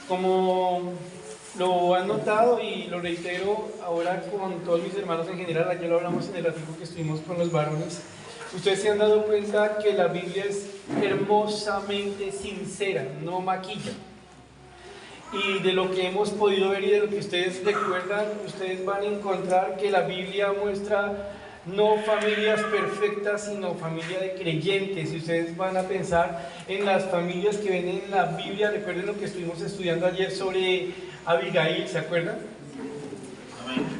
Como lo han notado y lo reitero ahora con todos mis hermanos en general, ayer lo hablamos en el ratito que estuvimos con los varones, ustedes se han dado cuenta que la Biblia es hermosamente sincera, no maquilla. Y de lo que hemos podido ver y de lo que ustedes recuerdan, ustedes van a encontrar que la Biblia muestra no familias perfectas, sino familia de creyentes. Y ustedes van a pensar en las familias que ven en la Biblia. Recuerden lo que estuvimos estudiando ayer sobre Abigail, ¿se acuerdan?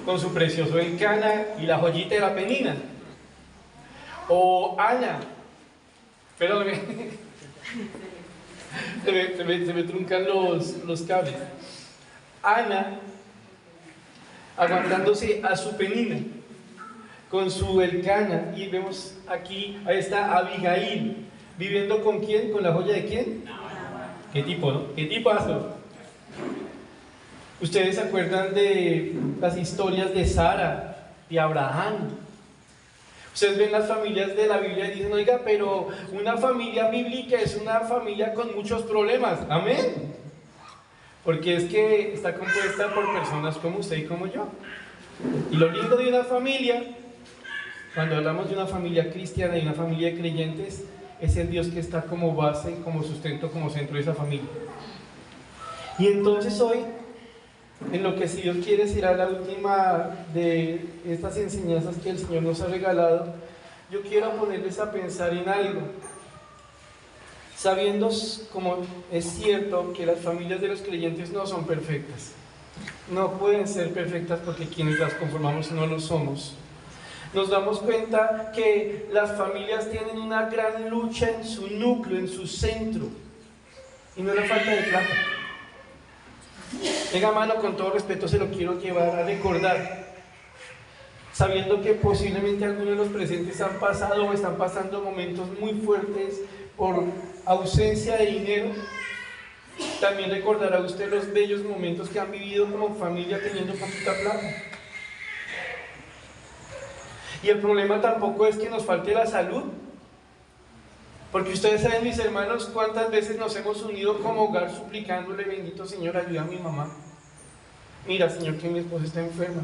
Con su precioso Elcana y la joyita de la Penina. O Ana, perdóname, se me truncan los cables. Ana aguantándose a su Penina con su Elcana, y vemos aquí, ahí está Abigail, viviendo ¿con quién? ¿Con la joya de quién? ¿Qué tipo, no? ¿Qué tipazo? ¿Ustedes se acuerdan de las historias de Sara, de Abraham? Ustedes ven las familias de la Biblia y dicen, oiga, pero una familia bíblica es una familia con muchos problemas, amén. Porque es que está compuesta por personas como usted y como yo. Y lo lindo de una familia, cuando hablamos de una familia cristiana y una familia de creyentes, es el Dios que está como base, como sustento, como centro de esa familia. Y entonces hoy, en lo que si Dios quiere será la última de estas enseñanzas que el Señor nos ha regalado, yo quiero ponerles a pensar en algo. Sabiendo, como es cierto, que las familias de los creyentes no son perfectas. No pueden ser perfectas porque quienes las conformamos no lo somos. Nos damos cuenta que las familias tienen una gran lucha en su núcleo, en su centro. Y no es la falta de plata. Venga, mano, con todo respeto se lo quiero llevar a recordar, sabiendo que posiblemente algunos de los presentes han pasado o están pasando momentos muy fuertes por ausencia de dinero. También recordará usted los bellos momentos que han vivido como familia teniendo poquita plata. Y el problema tampoco es que nos falte la salud, porque ustedes saben, mis hermanos, cuántas veces nos hemos unido como hogar suplicándole, bendito Señor, ayuda a mi mamá. Mira, Señor, que mi esposa está enferma.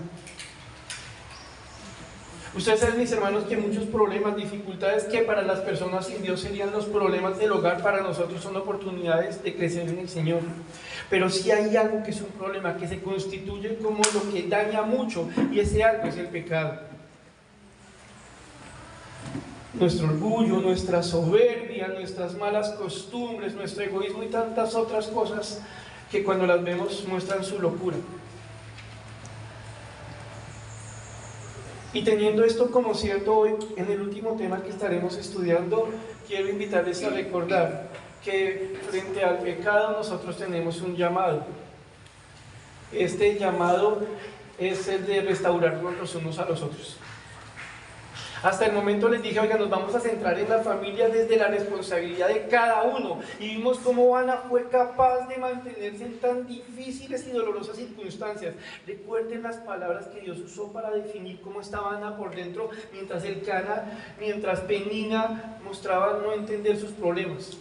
Ustedes saben, mis hermanos, que muchos problemas, dificultades que para las personas sin Dios serían los problemas del hogar, para nosotros son oportunidades de crecer en el Señor. Pero si hay algo que es un problema, que se constituye como lo que daña mucho, y ese algo es el pecado. Nuestro orgullo, nuestra soberbia, nuestras malas costumbres, nuestro egoísmo y tantas otras cosas que cuando las vemos muestran su locura. Y teniendo esto como cierto, hoy en el último tema que estaremos estudiando, quiero invitarles a recordar que frente al pecado nosotros tenemos un llamado. Este llamado es el de restaurarnos los unos a los otros. Hasta el momento les dije, oiga, nos vamos a centrar en la familia desde la responsabilidad de cada uno. Y vimos cómo Ana fue capaz de mantenerse en tan difíciles y dolorosas circunstancias. Recuerden las palabras que Dios usó para definir cómo estaba Ana por dentro, mientras Penina mostraba no entender sus problemas.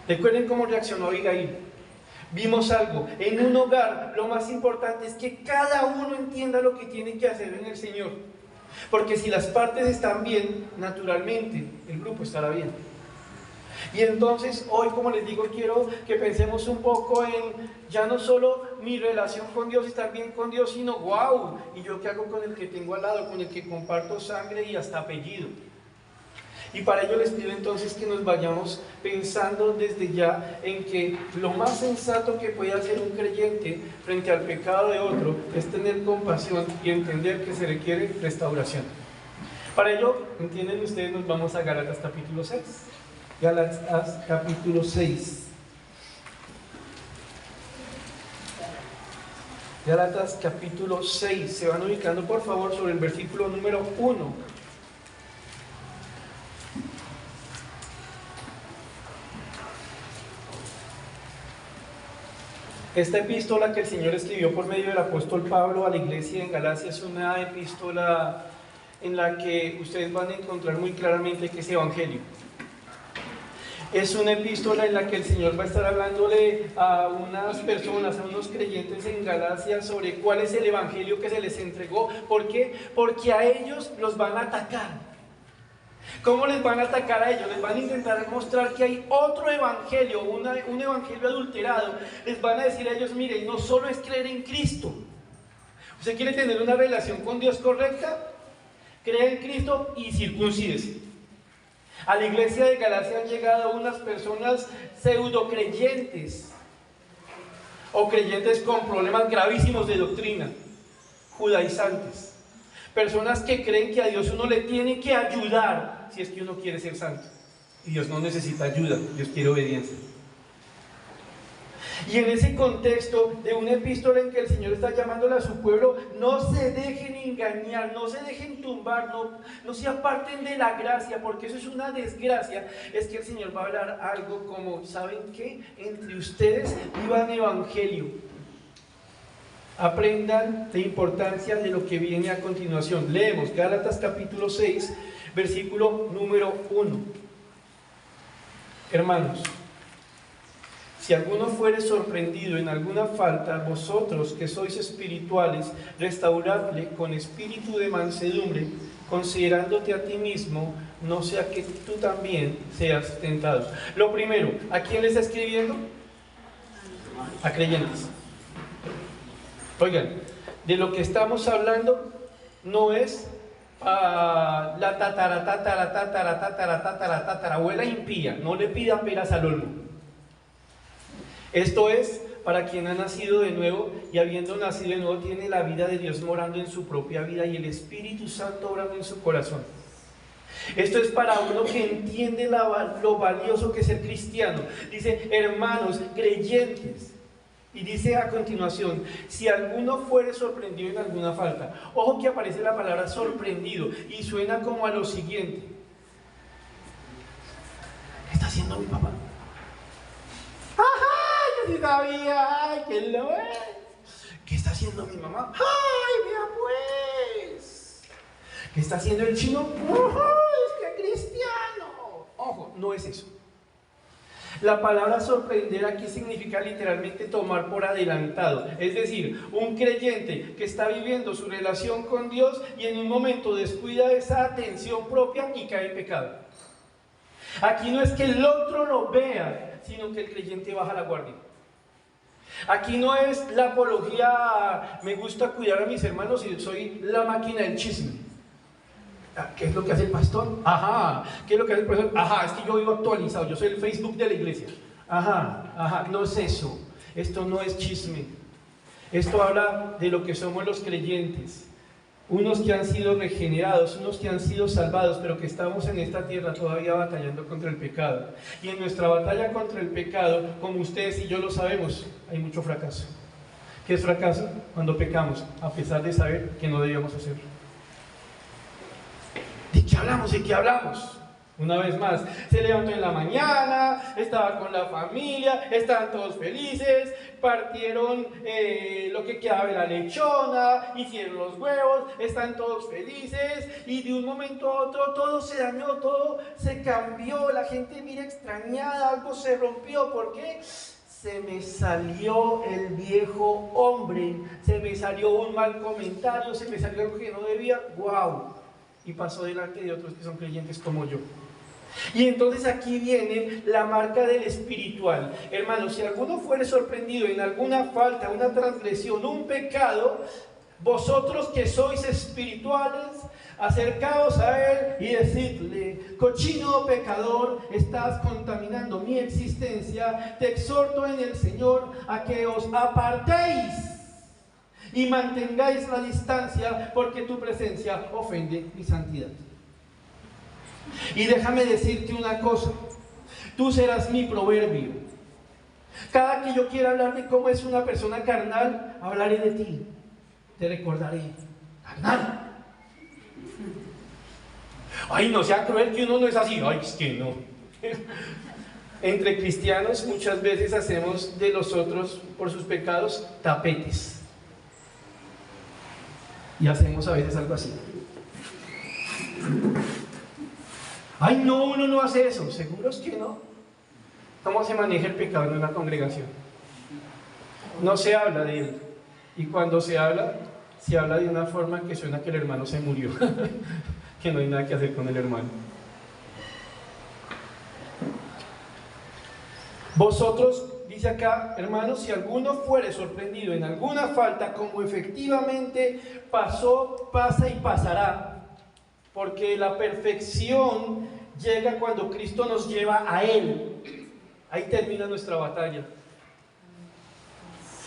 Recuerden cómo reaccionó Abigail. Vimos algo, en un hogar lo más importante es que cada uno entienda lo que tiene que hacer en el Señor. Porque si las partes están bien, naturalmente el grupo estará bien. Y entonces hoy, como les digo, quiero que pensemos un poco en ya no solo mi relación con Dios, estar bien con Dios, sino wow, ¿y yo qué hago con el que tengo al lado, con el que comparto sangre y hasta apellido? Y para ello les pido entonces que nos vayamos pensando desde ya en que lo más sensato que puede hacer un creyente frente al pecado de otro es tener compasión y entender que se requiere restauración. Para ello, entienden ustedes, nos vamos a Gálatas capítulo 6. Gálatas capítulo 6. Gálatas capítulo 6. Se van ubicando por favor sobre el versículo número 1. Esta epístola que el Señor escribió por medio del apóstol Pablo a la iglesia en Galacia es una epístola en la que ustedes van a encontrar muy claramente que es evangelio. Es una epístola en la que el Señor va a estar hablándole a unas personas, a unos creyentes en Galacia sobre cuál es el evangelio que se les entregó. ¿Por qué? Porque a ellos los van a atacar. ¿Cómo les van a atacar a ellos? Les van a intentar mostrar que hay otro evangelio, un evangelio adulterado. Les van a decir a ellos, miren, no solo es creer en Cristo. ¿Usted quiere tener una relación con Dios correcta? Crea en Cristo y circuncídese. A la iglesia de Galacia han llegado unas personas pseudo creyentes o creyentes con problemas gravísimos de doctrina, judaizantes. Personas que creen que a Dios uno le tiene que ayudar si es que uno quiere ser santo. Y Dios no necesita ayuda, Dios quiere obediencia. Y en ese contexto de una epístola en que el Señor está llamándole a su pueblo, no se dejen engañar, no se dejen tumbar, no se aparten de la gracia, porque eso es una desgracia. Es que el Señor va a hablar algo como, ¿saben qué? Entre ustedes vivan evangelio. Aprendan la importancia de lo que viene a continuación. Leemos Gálatas capítulo 6, versículo número 1. Hermanos, si alguno fuere sorprendido en alguna falta, vosotros que sois espirituales, restauradle con espíritu de mansedumbre, considerándote a ti mismo, no sea que tú también seas tentado. Lo primero, ¿a quién le está escribiendo? A creyentes. Oigan, de lo que estamos hablando no es la tatarabuela impía, no le pida peras al olmo. Esto es para quien ha nacido de nuevo y habiendo nacido de nuevo tiene la vida de Dios morando en su propia vida y el Espíritu Santo obrando en su corazón. Esto es para uno que entiende lo valioso que es ser cristiano. Dice, hermanos, creyentes. Y dice a continuación, si alguno fuere sorprendido en alguna falta. Ojo que aparece la palabra sorprendido y suena como a lo siguiente. ¿Qué está haciendo mi papá? ¡Ajá! Yo sí sabía. ¡Ay, qué lo es! ¿Qué está haciendo mi mamá? ¡Ay, mira pues! ¿Qué está haciendo el chino? ¡Ajá! ¡Es que cristiano! Ojo, no es eso. La palabra sorprender aquí significa literalmente tomar por adelantado. Es decir, un creyente que está viviendo su relación con Dios y en un momento descuida esa atención propia y cae en pecado. Aquí no es que el otro lo vea, sino que el creyente baja la guardia. Aquí no es la apología, me gusta cuidar a mis hermanos y soy la máquina del chisme. ¿Qué es lo que hace el pastor? Ajá. ¿Qué es lo que hace el pastor? Ajá, es que yo vivo actualizado, yo soy el Facebook de la iglesia. Ajá, no es eso. Esto no es chisme. Esto habla de lo que somos los creyentes. Unos que han sido regenerados, unos que han sido salvados, pero que estamos en esta tierra todavía batallando contra el pecado. Y en nuestra batalla contra el pecado, como ustedes y yo lo sabemos, hay mucho fracaso. ¿Qué es fracaso? Cuando pecamos, a pesar de saber que no debíamos hacerlo. ¿De qué hablamos? ¿De qué hablamos? Una vez más, se levantó en la mañana, estaba con la familia, estaban todos felices, partieron lo que quedaba de la lechona, hicieron los huevos, están todos felices y de un momento a otro todo se dañó, todo se cambió, la gente mira extrañada, algo se rompió. ¿Por qué? Se me salió el viejo hombre, se me salió un mal comentario, se me salió algo que no debía. ¡Wow! Y pasó delante de otros que son creyentes como yo. Y entonces aquí viene la marca del espiritual. Hermanos, si alguno fuere sorprendido en alguna falta, una transgresión, un pecado, vosotros que sois espirituales, acercaos a él y decidle: cochino pecador, estás contaminando mi existencia, te exhorto en el Señor a que os apartéis y mantengáis la distancia, porque tu presencia ofende mi santidad. Y déjame decirte una cosa, tú serás mi proverbio. Cada que yo quiera hablar de cómo es una persona carnal, hablaré de ti, te recordaré. Carnal. Ay, no sea cruel, que uno no es así. Ay, es que no. Entre cristianos muchas veces hacemos de los otros, por sus pecados, tapetes. Y hacemos a veces algo así. Ay, no, uno no hace eso. ¿Seguros que no? ¿Cómo se maneja el pecado en una congregación? No se habla de él. Y cuando se habla de una forma que suena que el hermano se murió, que no hay nada que hacer con el hermano. Vosotros, dice acá, hermanos, si alguno fuere sorprendido en alguna falta, como efectivamente pasó, pasa y pasará, porque la perfección llega cuando Cristo nos lleva a Él. Ahí termina nuestra batalla.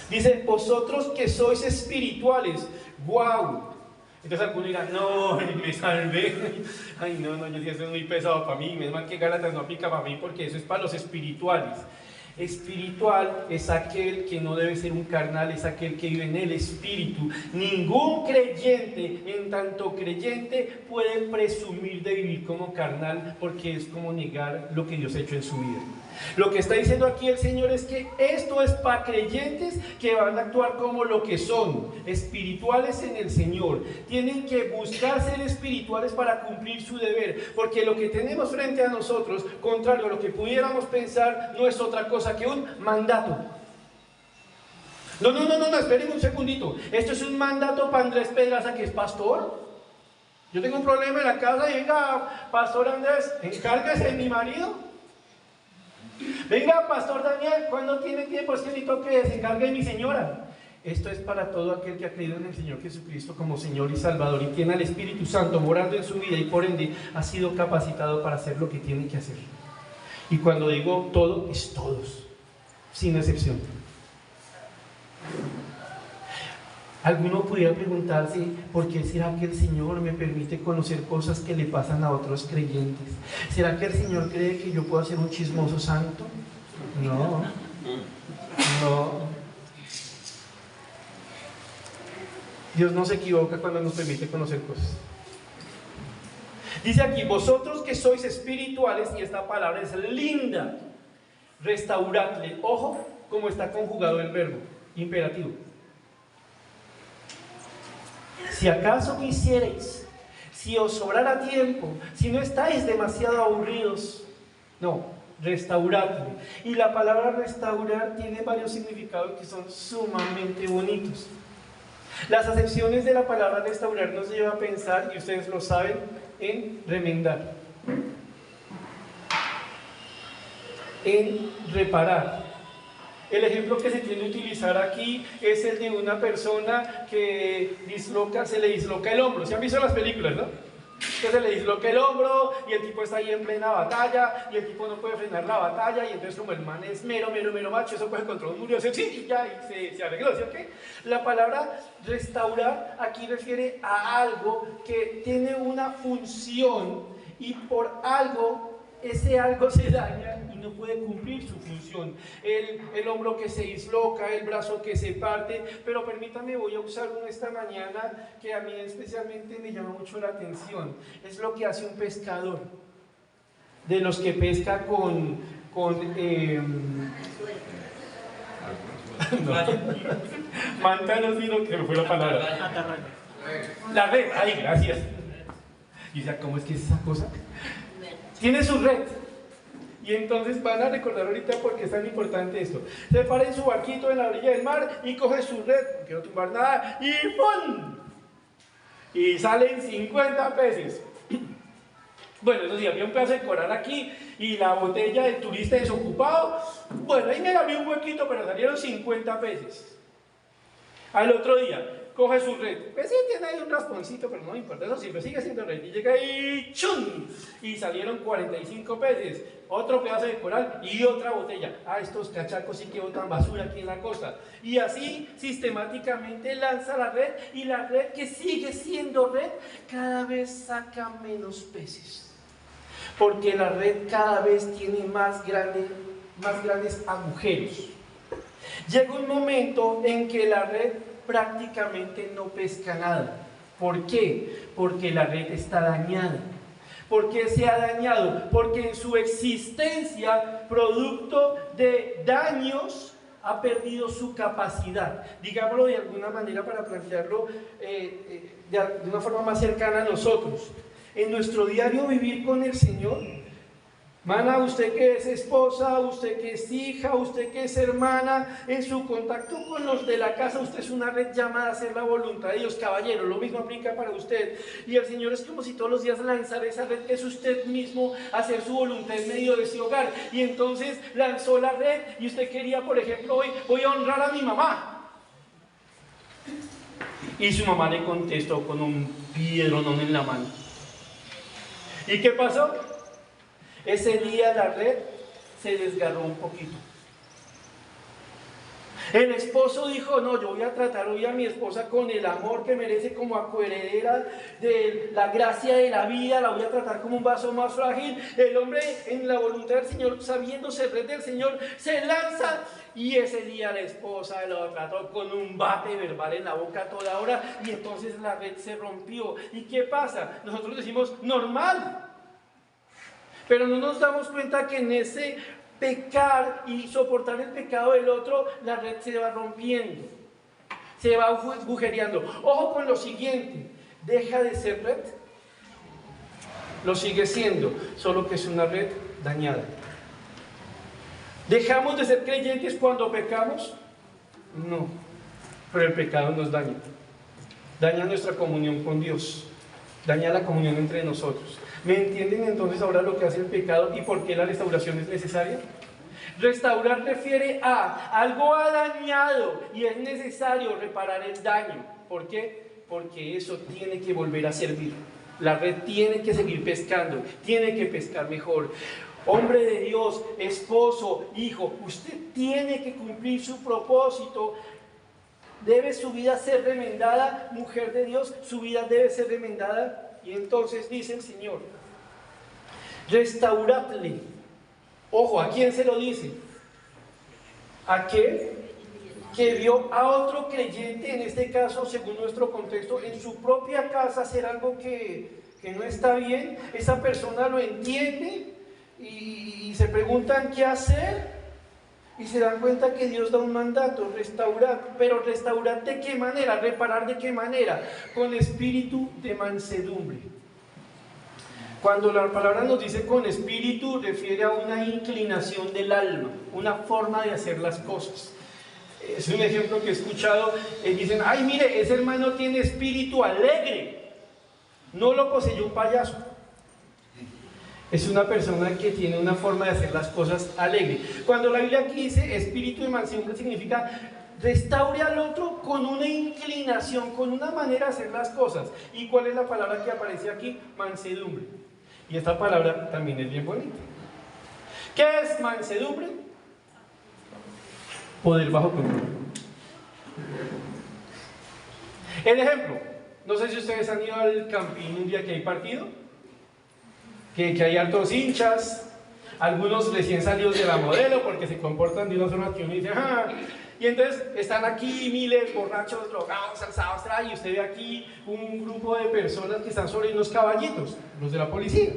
Dice, vosotros que sois espirituales. ¡Wow! Entonces algunos dirán, no, me salvé. Ay, no, yo sí, eso es muy pesado para mí. Menos mal que Gálatas no aplica para mí, porque eso es para los espirituales. Espiritual es aquel que no debe ser un carnal, es aquel que vive en el espíritu. Ningún creyente, en tanto creyente, puede presumir de vivir como carnal, porque es como negar lo que Dios ha hecho en su vida. Lo que está diciendo aquí el Señor es que esto es para creyentes que van a actuar como lo que son, espirituales en el Señor. Tienen que buscar ser espirituales para cumplir su deber, porque lo que tenemos frente a nosotros, contrario a lo que pudiéramos pensar, no es otra cosa que un mandato. No, esperen un segundito. Esto es un mandato para Andrés Pedraza, que es pastor. Yo tengo un problema en la casa y venga, pastor Andrés, encárguese de mi marido. Venga, pastor Daniel, ¿cuándo tiene tiempo? Es que necesito que se encargue de mi señora. Esto es para todo aquel que ha creído en el Señor Jesucristo como Señor y Salvador y tiene al Espíritu Santo morando en su vida y por ende ha sido capacitado para hacer lo que tiene que hacer. Y cuando digo todo, es todos, sin excepción. Alguno pudiera preguntarse, ¿por qué será que el Señor me permite conocer cosas que le pasan a otros creyentes? ¿Será que el Señor cree que yo puedo ser un chismoso santo? No. Dios no se equivoca cuando nos permite conocer cosas. Dice aquí, vosotros que sois espirituales, y esta palabra es linda, restauradle. Ojo, cómo está conjugado el verbo, imperativo. Si acaso quisierais, si os sobrara tiempo, si no estáis demasiado aburridos, no, restauradle. Y la palabra restaurar tiene varios significados que son sumamente bonitos. Las acepciones de la palabra restaurar nos lleva a pensar, y ustedes lo saben, en remendar, en reparar. El ejemplo que se tiende a utilizar aquí es el de una persona que se le disloca el hombro. ¿Se han visto las películas, no? Que se le disloca el hombro y el tipo está ahí en plena batalla y el tipo no puede frenar la batalla y entonces como el man es mero macho, eso coge contra un muro y se arregló, ¿sí o qué? La palabra restaurar aquí refiere a algo que tiene una función y por algo ese algo se daña y no puede cumplir su función. El hombro que se disloca, el brazo que se parte, pero permítanme, voy a usar uno esta mañana que a mí especialmente me llama mucho la atención. Es lo que hace un pescador, de los que pesca con manta no, sino que me fue la palabra. La red, ahí, gracias. Y dice, ¿cómo es que es esa cosa? Tiene su red. Y entonces van a recordar ahorita por qué es tan importante esto. Se para en su barquito en la orilla del mar y coge su red, no quiero tumbar nada, y ¡pum! Y salen 50 peces. Bueno, eso sí, había un pedazo de coral aquí y la botella del turista desocupado. Bueno, ahí me abrió un huequito, pero salieron 50 peces. Al otro día, coge su red. Pues sí, tiene ahí un rasponcito, pero no importa, eso siempre sigue siendo red. Y llega ahí, ¡chum! Y salieron 45 peces. Otro pedazo de coral y otra botella. Estos cachacos sí que botan basura aquí en la costa. Y así sistemáticamente lanza la red y la red que sigue siendo red cada vez saca menos peces. Porque la red cada vez tiene más grandes agujeros. Llega un momento en que la red prácticamente no pesca nada. ¿Por qué? Porque la red está dañada. ¿Por qué se ha dañado? Porque en su existencia, producto de daños, ha perdido su capacidad. Digámoslo de alguna manera para plantearlo de una forma más cercana a nosotros. En nuestro diario vivir con el Señor, Mana, usted que es esposa, usted que es hija, usted que es hermana, en su contacto con los de la casa, usted es una red llamada a hacer la voluntad de Dios, caballero, lo mismo aplica para usted. Y el Señor es como si todos los días lanzara esa red que es usted mismo, hacer su voluntad en medio de ese hogar. Y entonces lanzó la red y usted quería, por ejemplo, hoy voy a honrar a mi mamá. Y su mamá le contestó con un piedronón en la mano. ¿Y qué pasó? Ese día la red se desgarró un poquito. El esposo dijo, no, yo voy a tratar hoy a mi esposa con el amor que merece como coheredera de la gracia de la vida, la voy a tratar como un vaso más frágil. El hombre en la voluntad del Señor, sabiéndose red del Señor, se lanza y ese día la esposa lo trató con un bate verbal en la boca a toda hora y entonces la red se rompió. ¿Y qué pasa? Nosotros decimos, normal. Pero no nos damos cuenta que en ese pecar y soportar el pecado del otro, la red se va rompiendo, se va agujereando. Ojo con lo siguiente, deja de ser red, lo sigue siendo, solo que es una red dañada. ¿Dejamos de ser creyentes cuando pecamos? No, pero el pecado nos daña. Daña nuestra comunión con Dios, daña la comunión entre nosotros. ¿Me entienden entonces ahora lo que hace el pecado y por qué la restauración es necesaria? Restaurar refiere a algo ha dañado y es necesario reparar el daño. ¿Por qué? Porque eso tiene que volver a servir. La red tiene que seguir pescando, tiene que pescar mejor. Hombre de Dios, esposo, hijo, usted tiene que cumplir su propósito. Debe su vida ser remendada, mujer de Dios, su vida debe ser remendada. Y entonces dice el Señor, restauradle. Ojo, ¿a quién se lo dice? Aquel que vio a otro creyente, en este caso, según nuestro contexto, en su propia casa hacer algo que no está bien. Esa persona lo entiende y se preguntan qué hacer. Y se dan cuenta que Dios da un mandato, restaurar. Pero restaurar ¿de qué manera? Reparar ¿de qué manera? Con espíritu de mansedumbre. Cuando la palabra nos dice con espíritu, refiere a una inclinación del alma, una forma de hacer las cosas. Es un ejemplo que he escuchado, dicen, ay mire, ese hermano tiene espíritu alegre, no lo poseyó un payaso. Es una persona que tiene una forma de hacer las cosas alegre. Cuando la Biblia aquí dice espíritu de mansedumbre, significa restaure al otro con una inclinación, con una manera de hacer las cosas. ¿Y cuál es la palabra que aparece aquí? Mansedumbre. Y esta palabra también es bien bonita. ¿Qué es mansedumbre? Poder bajo control. El ejemplo, no sé si ustedes han ido al Campín un día que hay partido, que hay altos hinchas, algunos recién salidos de la modelo porque se comportan de una forma que uno dice, ¡ah! Y entonces están aquí miles borrachos, drogados, alzados, y usted ve aquí un grupo de personas que están sobre unos caballitos, los de la policía.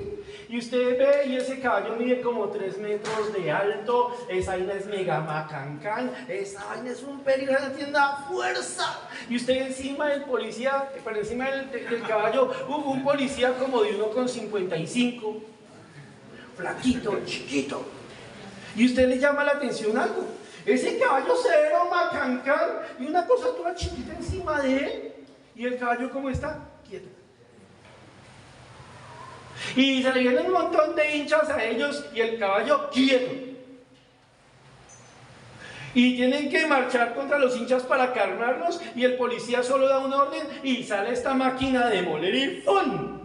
Y usted ve y ese caballo mide como 3 metros de alto, esa vaina es mega macancán, esa vaina es un peligro, tiene una fuerza. Y usted encima del policía, por encima del caballo, un policía como de 1,55, flaquito, chiquito. Y usted le llama la atención algo. Ese caballo severo, macancán, y una cosa toda chiquita encima de él. ¿Y el caballo cómo está? Quieto. Y se le vienen un montón de hinchas a ellos y el caballo quieto. Y tienen que marchar contra los hinchas para calmarlos y el policía solo da una orden y sale esta máquina de demoler y ¡pum!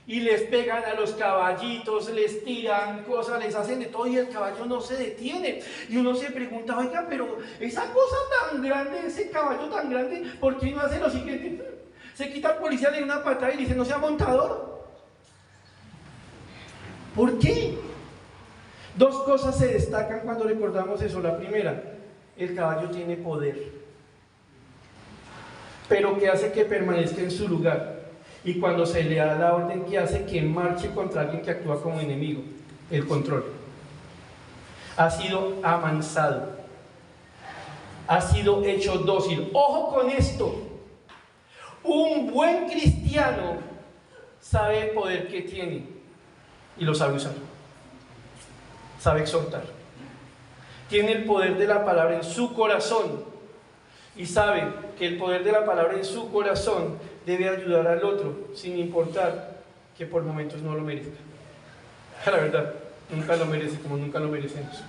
Y les pegan a los caballitos, les tiran cosas, les hacen de todo y el caballo no se detiene. Y uno se pregunta, oiga, pero esa cosa tan grande, ese caballo tan grande, ¿por qué no hace lo siguiente? Se quita al policía, le da una patada y dice, no sea montador. ¿Por qué? Dos cosas se destacan cuando recordamos eso. La primera, el caballo tiene poder, pero que hace que permanezca en su lugar. Y cuando se le da la orden, que hace que marche contra alguien que actúa como enemigo, el control. Ha sido amansado, ha sido hecho dócil. Ojo con esto, un buen cristiano sabe el poder que tiene y lo sabe usar. sabe exhortar. Tiene el poder de la palabra en su corazón y sabe que el poder de la palabra en su corazón debe ayudar al otro, sin importar que por momentos no lo merezca. La verdad, nunca lo merece, como nunca lo merecemos.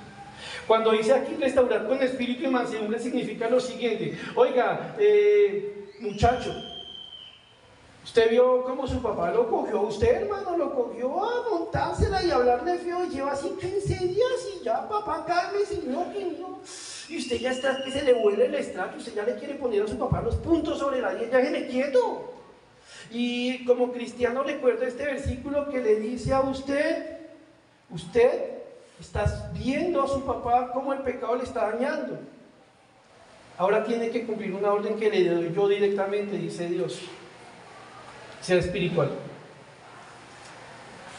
Cuando dice aquí restaurar con espíritu y mansedumbre, significa lo siguiente: oiga, muchacho, usted vio cómo su papá lo cogió, usted, hermano, lo cogió a montársela y hablarle feo, y lleva así 15 días y ya, papá, cálmese, no, que no. Y usted ya está que se le vuelve el estrato, usted ya le quiere poner a su papá los puntos sobre la 10, ya déjeme quieto. Y como cristiano recuerdo este versículo que le dice a usted está viendo a su papá cómo el pecado le está dañando. Ahora tiene que cumplir una orden que le doy yo directamente, dice Dios. Sea espiritual.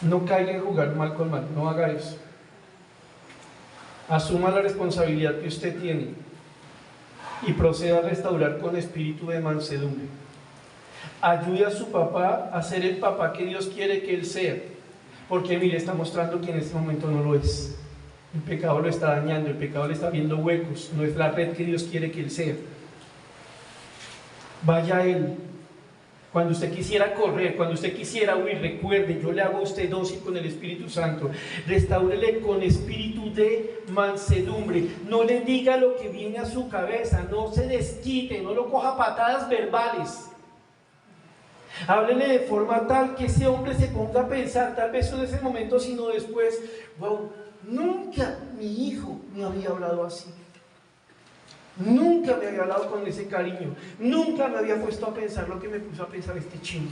No caiga en jugar mal con mal, no haga eso. Asuma la responsabilidad que usted tiene y proceda a restaurar con espíritu de mansedumbre. Ayude a su papá a ser el papá que Dios quiere que él sea, porque mire, está mostrando que en este momento no lo es. El pecado lo está dañando, el pecado le está viendo huecos, no es la red que Dios quiere que él sea. Vaya a él. Cuando usted quisiera correr, cuando usted quisiera huir, recuerde, yo le hago a usted dosis con el Espíritu Santo. Restáurele con espíritu de mansedumbre. No le diga lo que viene a su cabeza, no se desquite, no lo coja a patadas verbales. Háblele de forma tal que ese hombre se ponga a pensar, tal vez no en ese momento, sino después: wow, nunca mi hijo me había hablado así. Nunca me había hablado con ese cariño. Nunca me había puesto a pensar lo que me puso a pensar este chino.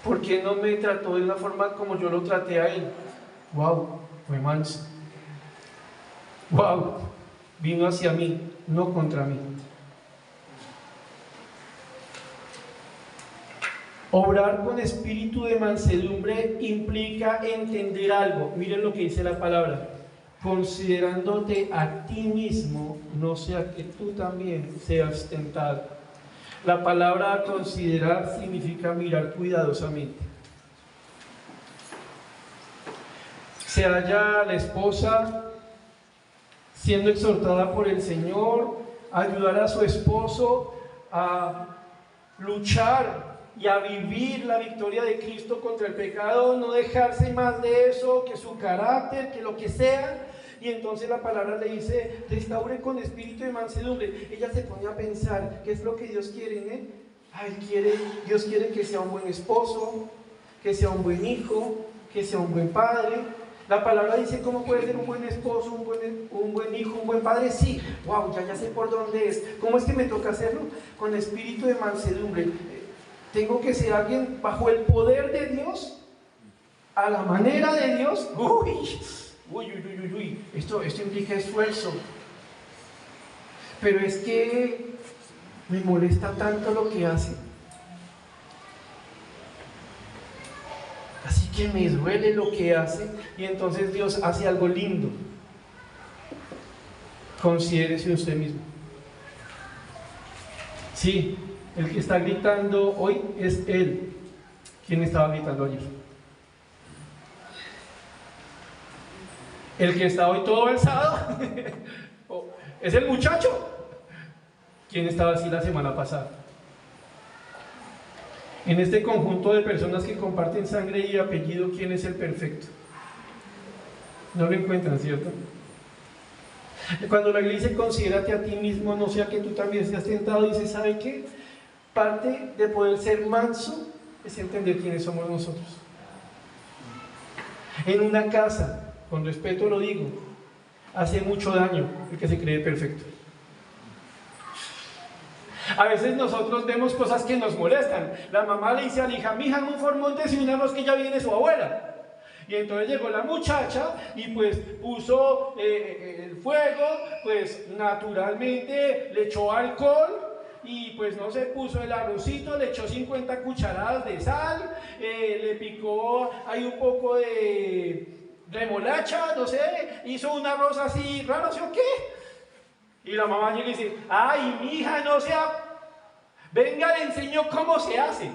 ¿Por qué no me trató de una forma como yo lo traté a él? Wow, fue manso. Wow, vino hacia mí, no contra mí. Obrar con espíritu de mansedumbre implica entender algo. Miren lo que dice la palabra: considerándote a ti mismo, no sea que tú también seas tentado. La palabra considerar significa mirar cuidadosamente. Se halla la esposa siendo exhortada por el Señor a ayudar a su esposo a luchar y a vivir la victoria de Cristo contra el pecado, no dejarse más de eso, que su carácter, que lo que sea. Y entonces la palabra le dice: restaure con espíritu de mansedumbre. Ella se pone a pensar, ¿qué es lo que Dios quiere en él? Dios quiere que sea un buen esposo, que sea un buen hijo, que sea un buen padre. La palabra dice cómo puede ser un buen esposo, un buen hijo, un buen padre. Sí, wow, ya sé por dónde es. ¿Cómo es que me toca hacerlo? Con espíritu de mansedumbre. Tengo que ser alguien bajo el poder de Dios, a la manera de Dios. Esto implica esfuerzo. Pero es que me molesta tanto lo que hace. Así que me duele lo que hace. Y entonces Dios hace algo lindo. Considérese usted mismo. Sí, el que está gritando hoy es él. ¿Quién estaba gritando ayer? El que está hoy todo alzado es el muchacho. ¿Quién estaba así la semana pasada? En este conjunto de personas que comparten sangre y apellido, ¿quién es el perfecto? No lo encuentran, ¿cierto? Cuando la iglesia dice considérate a ti mismo, no sea que tú también seas tentado, dice: ¿sabe qué? Parte de poder ser manso es entender quiénes somos nosotros. En una casa, con respeto lo digo, hace mucho daño el que se cree perfecto. A veces nosotros vemos cosas que nos molestan. La mamá le dice a la hija: mija, un formonte y un arroz, que ya viene su abuela. Y entonces llegó la muchacha y pues puso el fuego, pues naturalmente le echó alcohol y pues no se puso el arrocito, le echó 50 cucharadas de sal, le picó ahí un poco de remolacha, no sé, hizo un arroz así raro, ¿sí o qué? Y la mamá llega y dice: ay, mija, no sea, venga, le enseño cómo se hace.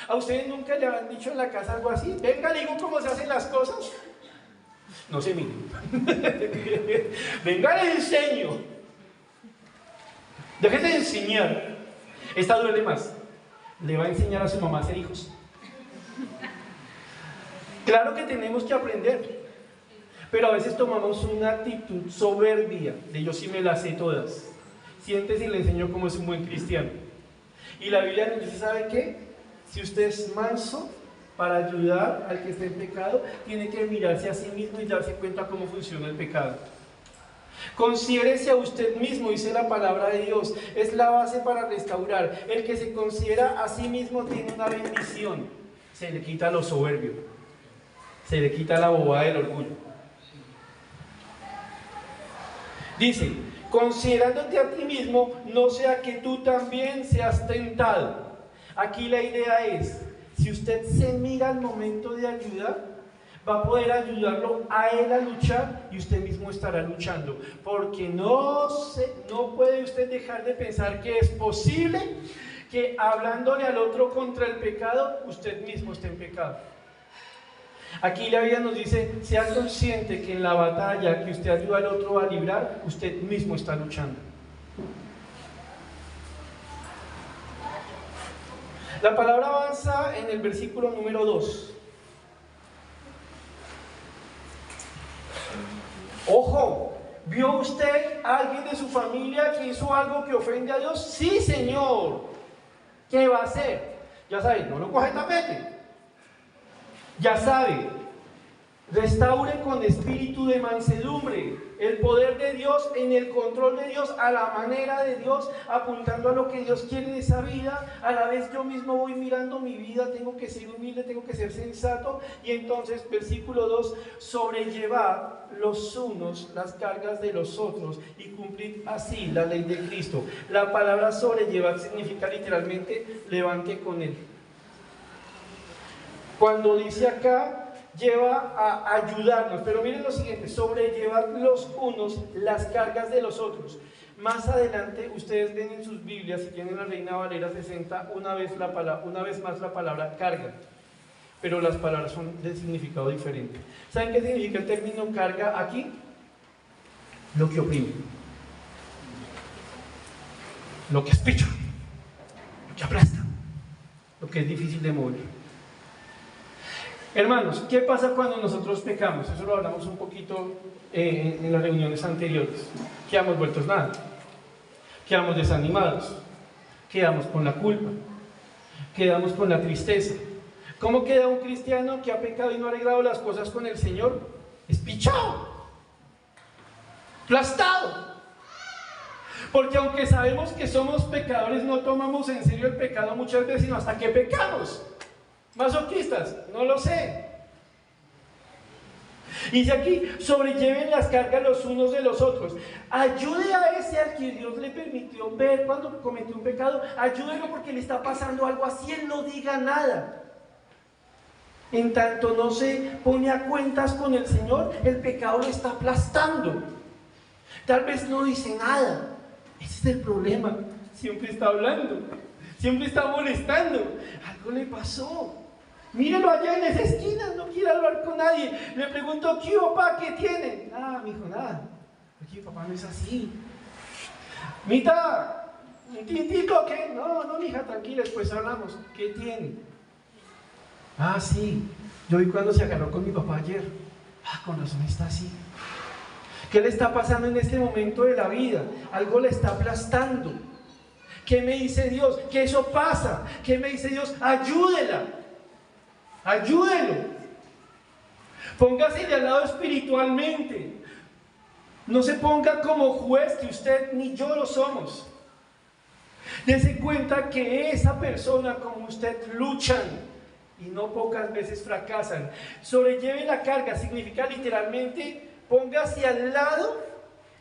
¿A ustedes nunca le han dicho en la casa algo así? Venga, le digo cómo se hacen las cosas. No se mire. Venga, le enseño. Déjese de enseñar. Esta duele más. Le va a enseñar a su mamá a ser hijos. Claro que tenemos que aprender, pero a veces tomamos una actitud soberbia de yo sí me las sé todas. Siéntese y le enseño cómo es un buen cristiano. Y la Biblia nos dice, ¿sabe qué? Si usted es manso para ayudar al que está en pecado, tiene que mirarse a sí mismo y darse cuenta cómo funciona el pecado. Considérese a usted mismo, dice la palabra de Dios, es la base para restaurar. El que se considera a sí mismo tiene una bendición. Se le quita lo soberbio, se le quita la bobada del orgullo. Dice, considerándote a ti mismo, no sea que tú también seas tentado. Aquí la idea es, si usted se mira al momento de ayudar, va a poder ayudarlo a él a luchar y usted mismo estará luchando. Porque no puede usted dejar de pensar que es posible que hablándole al otro contra el pecado, usted mismo esté en pecado. Aquí la Biblia nos dice, sea consciente que en la batalla que usted ayuda al otro a librar, usted mismo está luchando. La palabra avanza en el versículo número 2. Ojo, ¿vio usted a alguien de su familia que hizo algo que ofende a Dios? Sí, Señor. ¿Qué va a hacer? Ya sabe, no lo coge tapete. Ya sabe, restaure con espíritu de mansedumbre, el poder de Dios en el control de Dios, a la manera de Dios, apuntando a lo que Dios quiere de esa vida. A la vez yo mismo voy mirando mi vida, tengo que ser humilde, tengo que ser sensato. Y entonces, versículo 2, sobrellevar los unos las cargas de los otros y cumplir así la ley de Cristo. La palabra sobrellevar significa literalmente levante con él. Cuando dice acá, lleva a ayudarnos, pero miren lo siguiente, sobrellevar los unos las cargas de los otros. Más adelante ustedes ven en sus Biblias, si tienen la Reina Valera 60, una vez más la palabra carga, pero las palabras son de significado diferente. ¿Saben qué significa el término carga aquí? Lo que oprime, lo que espicha, lo que aplasta, lo que es difícil de mover. Hermanos, ¿qué pasa cuando nosotros pecamos? Eso lo hablamos un poquito en las reuniones anteriores. Quedamos vueltos nada, quedamos desanimados, quedamos con la culpa, quedamos con la tristeza. ¿Cómo queda un cristiano que ha pecado y no ha arreglado las cosas con el Señor? Espichado, aplastado. Porque aunque sabemos que somos pecadores, no tomamos en serio el pecado muchas veces, sino hasta que pecamos. Masoquistas, no lo sé. Dice aquí, sobrelleven las cargas los unos de los otros. Ayude a ese al que Dios le permitió ver cuando cometió un pecado. Ayúdelo porque le está pasando algo así, él no diga nada. En tanto no se pone a cuentas con el Señor, el pecado lo está aplastando. Tal vez no dice nada. Ese es el problema. Siempre está hablando, siempre está molestando. Algo le pasó. Mírelo allá en esa esquina, no quiere hablar con nadie. Le pregunto, ¿qué papá? ¿Qué tiene? Nada, mijo, nada. Aquí papá no es así. Mita, ¿un tintito qué? No, mija, tranquila, después hablamos. ¿Qué tiene? Ah, sí, yo vi cuando se agarró con mi papá ayer. Ah, con razón está así. ¿Qué le está pasando en este momento de la vida? Algo le está aplastando. ¿Qué me dice Dios? Que eso pasa. ¿Qué me dice Dios? Ayúdela. Ayúdelo. Póngase de al lado espiritualmente. No se ponga como juez, que usted ni yo lo somos. Dese cuenta que esa persona como usted luchan y no pocas veces fracasan. Sobrelleve la carga significa literalmente póngase al lado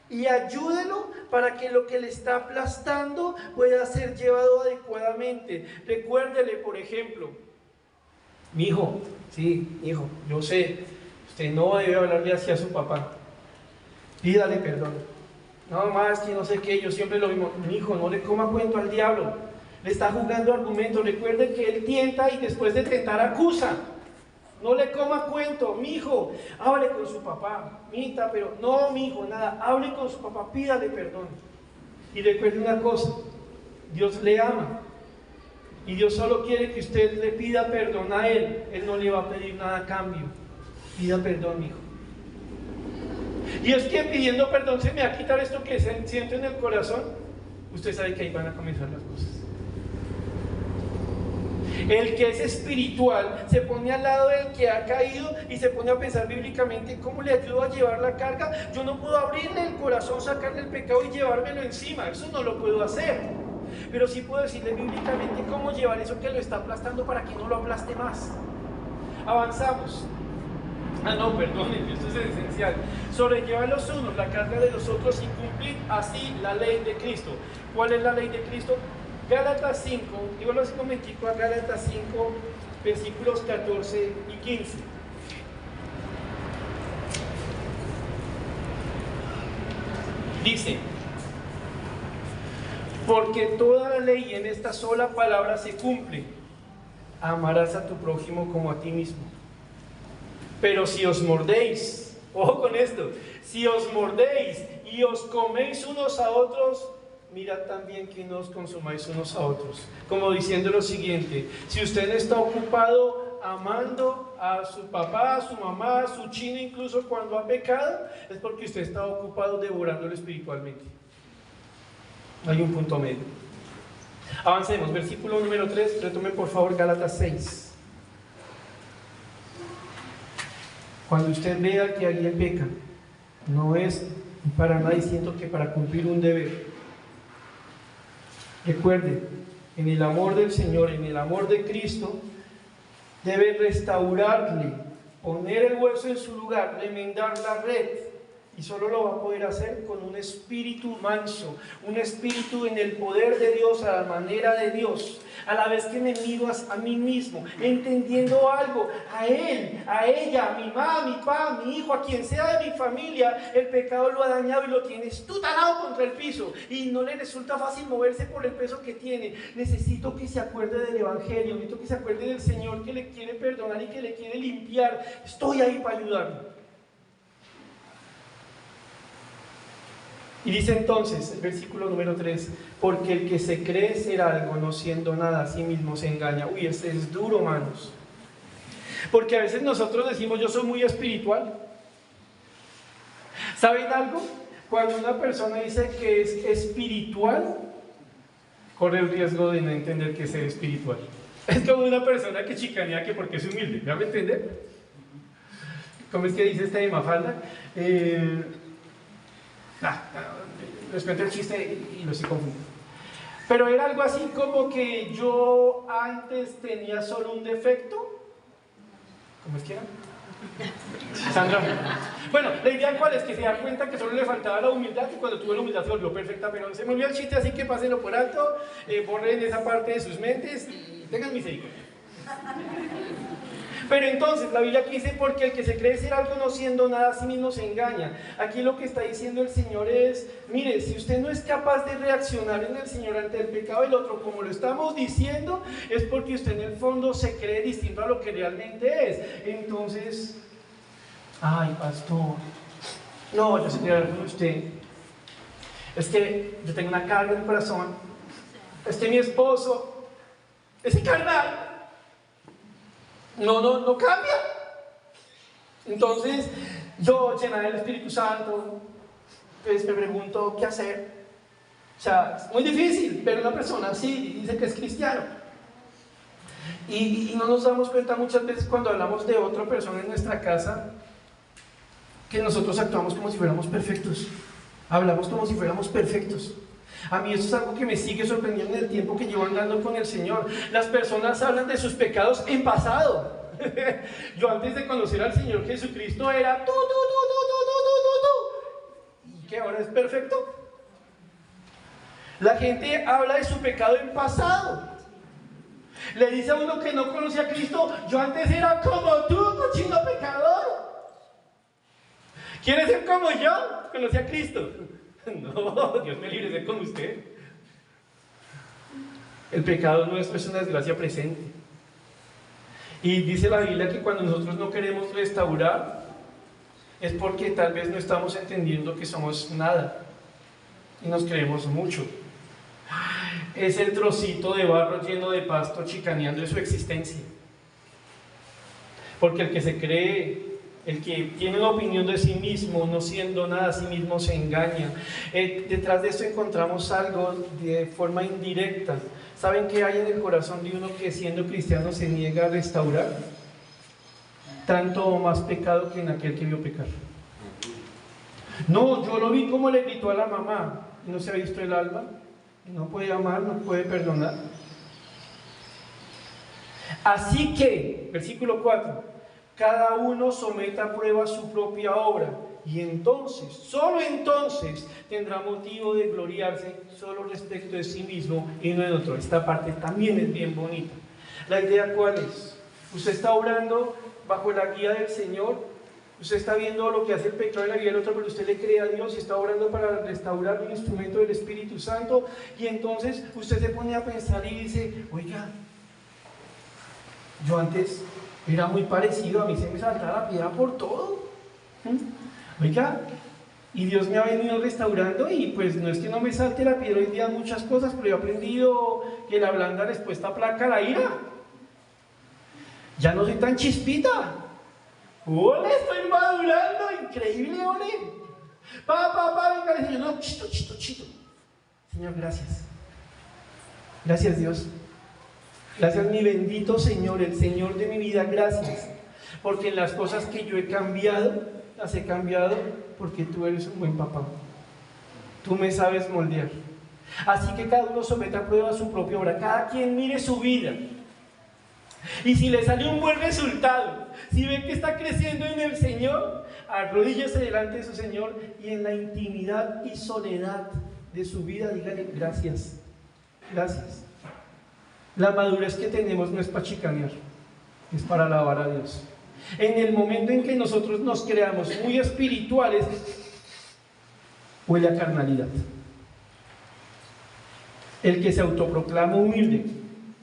y ayúdelo para que lo que le está aplastando pueda ser llevado adecuadamente. Recuérdele, por ejemplo, mi hijo, sí, hijo, yo sé, usted no debe hablarle así a su papá. Pídale perdón. No más que no sé qué, yo siempre lo mismo. Mi hijo, no le coma cuento al diablo. Le está jugando argumentos. Recuerde que él tienta y después de tentar acusa. No le coma cuento, mi hijo, hable con su papá, mita, pero no, mi hijo, nada, hable con su papá, pídale perdón. Y recuerde una cosa, Dios le ama. Y Dios solo quiere que usted le pida perdón a Él. Él no le va a pedir nada a cambio. Pida perdón, mi hijo. Y es que pidiendo perdón se me va a quitar esto que siento en el corazón. Usted sabe que ahí van a comenzar las cosas. El que es espiritual se pone al lado del que ha caído y se pone a pensar bíblicamente cómo le ayudo a llevar la carga. Yo no puedo abrirle el corazón, sacarle el pecado y llevármelo encima. Eso no lo puedo hacer. Pero sí puedo decirle bíblicamente cómo llevar eso que lo está aplastando para que no lo aplaste más. Avanzamos. Perdónenme, esto es esencial. Sobrelleva los unos la carga de los otros y cumplir así la ley de Cristo. ¿Cuál es la ley de Cristo? Gálatas 5, dígalo así un momentico a Gálatas 5, versículos 14 y 15. Dice: porque toda la ley en esta sola palabra se cumple: amarás a tu prójimo como a ti mismo. Pero si os mordéis, ojo con esto, si os mordéis y os coméis unos a otros, mirad también que no os consumáis unos a otros. Como diciendo lo siguiente: si usted está ocupado amando a su papá, a su mamá, a su chino, incluso cuando ha pecado, es porque usted está ocupado devorándolo espiritualmente. Hay un punto medio. Avancemos, versículo número 3, retomen por favor Gálatas 6. Cuando usted vea que alguien peca, no es para nada diciendo que para cumplir un deber. Recuerde, en el amor del Señor, en el amor de Cristo, debe restaurarle, poner el hueso en su lugar, remendar la red. Y solo lo va a poder hacer con un espíritu manso, un espíritu en el poder de Dios, a la manera de Dios. A la vez que me miro a mí mismo, entendiendo algo, a él, a ella, a mi mamá, a mi papá, a mi hijo, a quien sea de mi familia, el pecado lo ha dañado y lo tiene estutalado contra el piso y no le resulta fácil moverse por el peso que tiene. Necesito que se acuerde del Evangelio, necesito que se acuerde del Señor que le quiere perdonar y que le quiere limpiar. Estoy ahí para ayudarlo. Y dice entonces, el versículo número 3, porque el que se cree ser algo no siendo nada a sí mismo se engaña. Uy, este es duro, hermanos. Porque a veces nosotros decimos: yo soy muy espiritual. ¿Saben algo? Cuando una persona dice que es espiritual, corre el riesgo de no entender qué es ser espiritual. Es como una persona que chicanea que porque es humilde. ¿Me van a entender? ¿Cómo es que dice esta de Mafalda? Les cuento el chiste y lo estoy confundiendo. Pero era algo así como que yo antes tenía solo un defecto. ¿Cómo es que era? Sandra. Bueno, la idea cuál es, que se da cuenta que solo le faltaba la humildad y cuando tuvo la humildad se volvió perfecta, pero se me olvidó el chiste, así que pásenlo por alto, borren esa parte de sus mentes y tengan misericordia. Pero entonces la Biblia aquí dice: porque el que se cree ser algo no siendo nada a sí mismo se engaña. Aquí lo que está diciendo el Señor es: mire, si usted no es capaz de reaccionar en el Señor ante el pecado del otro como lo estamos diciendo, es porque usted en el fondo se cree distinto a lo que realmente es. Entonces, ay, pastor, no, yo sé que hablar con usted. Es que yo tengo una carga en el corazón. Es que mi esposo es carnal. No cambia. Entonces, yo, llena del Espíritu Santo, pues me pregunto qué hacer. O sea, es muy difícil ver a una persona así y dice que es cristiano. Y no nos damos cuenta muchas veces cuando hablamos de otra persona en nuestra casa, que nosotros actuamos como si fuéramos perfectos. Hablamos como si fuéramos perfectos. A mí esto es algo que me sigue sorprendiendo en el tiempo que llevo andando con el Señor. Las personas hablan de sus pecados en pasado. Yo antes de conocer al Señor Jesucristo era ¿y qué ahora es perfecto? La gente habla de su pecado en pasado. Le dice a uno que no conoce a Cristo: yo antes era como tú, cochino pecador. ¿Quieres ser como yo? Conocí a Cristo. No, Dios me libre de ser como usted. El pecado nuestro es una desgracia presente. Y dice la Biblia que cuando nosotros no queremos restaurar, es porque tal vez no estamos entendiendo que somos nada y nos creemos mucho. Es el trocito de barro lleno de pasto chicaneando de su existencia. Porque el que se cree, el que tiene una opinión de sí mismo, no siendo nada a sí mismo, se engaña. Detrás de esto encontramos algo de forma indirecta. ¿Saben qué hay en el corazón de uno que siendo cristiano se niega a restaurar? Tanto o más pecado que en aquel que vio pecar. No, yo lo vi como le gritó a la mamá, y no se ha visto el alma, no puede amar, no puede perdonar. Así que, versículo 4, cada uno someta a prueba su propia obra, y entonces, solo entonces, tendrá motivo de gloriarse solo respecto de sí mismo y no en otro. Esta parte también es bien bonita. ¿La idea cuál es? Usted está obrando bajo la guía del Señor, usted está viendo lo que hace el pecado en la vida del otro, pero usted le cree a Dios y está obrando para restaurar un instrumento del Espíritu Santo, y entonces usted se pone a pensar y dice, oiga, yo antes era muy parecido, a mí se me saltaba la piedra por todo. Oiga, y Dios me ha venido restaurando, y pues no es que no me salte la piedra hoy día muchas cosas, pero yo he aprendido que la blanda respuesta aplaca la ira. Ya no soy tan chispita. ¡Ole! Estoy madurando, increíble, ole. Venga, el Señor, no, chito. Señor, gracias. Gracias, Dios. Gracias, mi bendito Señor, el Señor de mi vida, gracias. Porque las cosas que yo he cambiado, las he cambiado porque tú eres un buen papá. Tú me sabes moldear. Así que cada uno someta a prueba su propia obra. Cada quien mire su vida. Y si le sale un buen resultado, si ve que está creciendo en el Señor, arrodíllese delante de su Señor y en la intimidad y soledad de su vida dígale gracias, gracias. La madurez que tenemos no es para chicanear, es para alabar a Dios. En el momento en que nosotros nos creamos muy espirituales, huele a carnalidad. El que se autoproclama humilde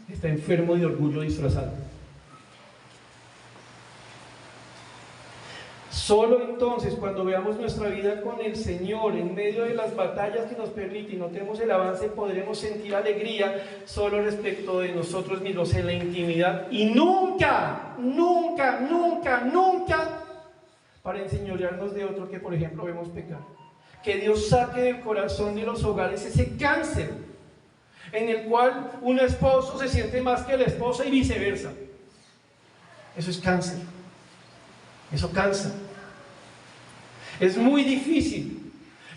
está enfermo de orgullo disfrazado. Solo entonces, cuando veamos nuestra vida con el Señor, en medio de las batallas que nos permite y notemos el avance, podremos sentir alegría solo respecto de nosotros mismos en la intimidad, y nunca para enseñorearnos de otro que, por ejemplo, vemos pecar. Que Dios saque del corazón de los hogares ese cáncer en el cual un esposo se siente más que la esposa y viceversa. Eso es cáncer. Eso cansa. Es muy difícil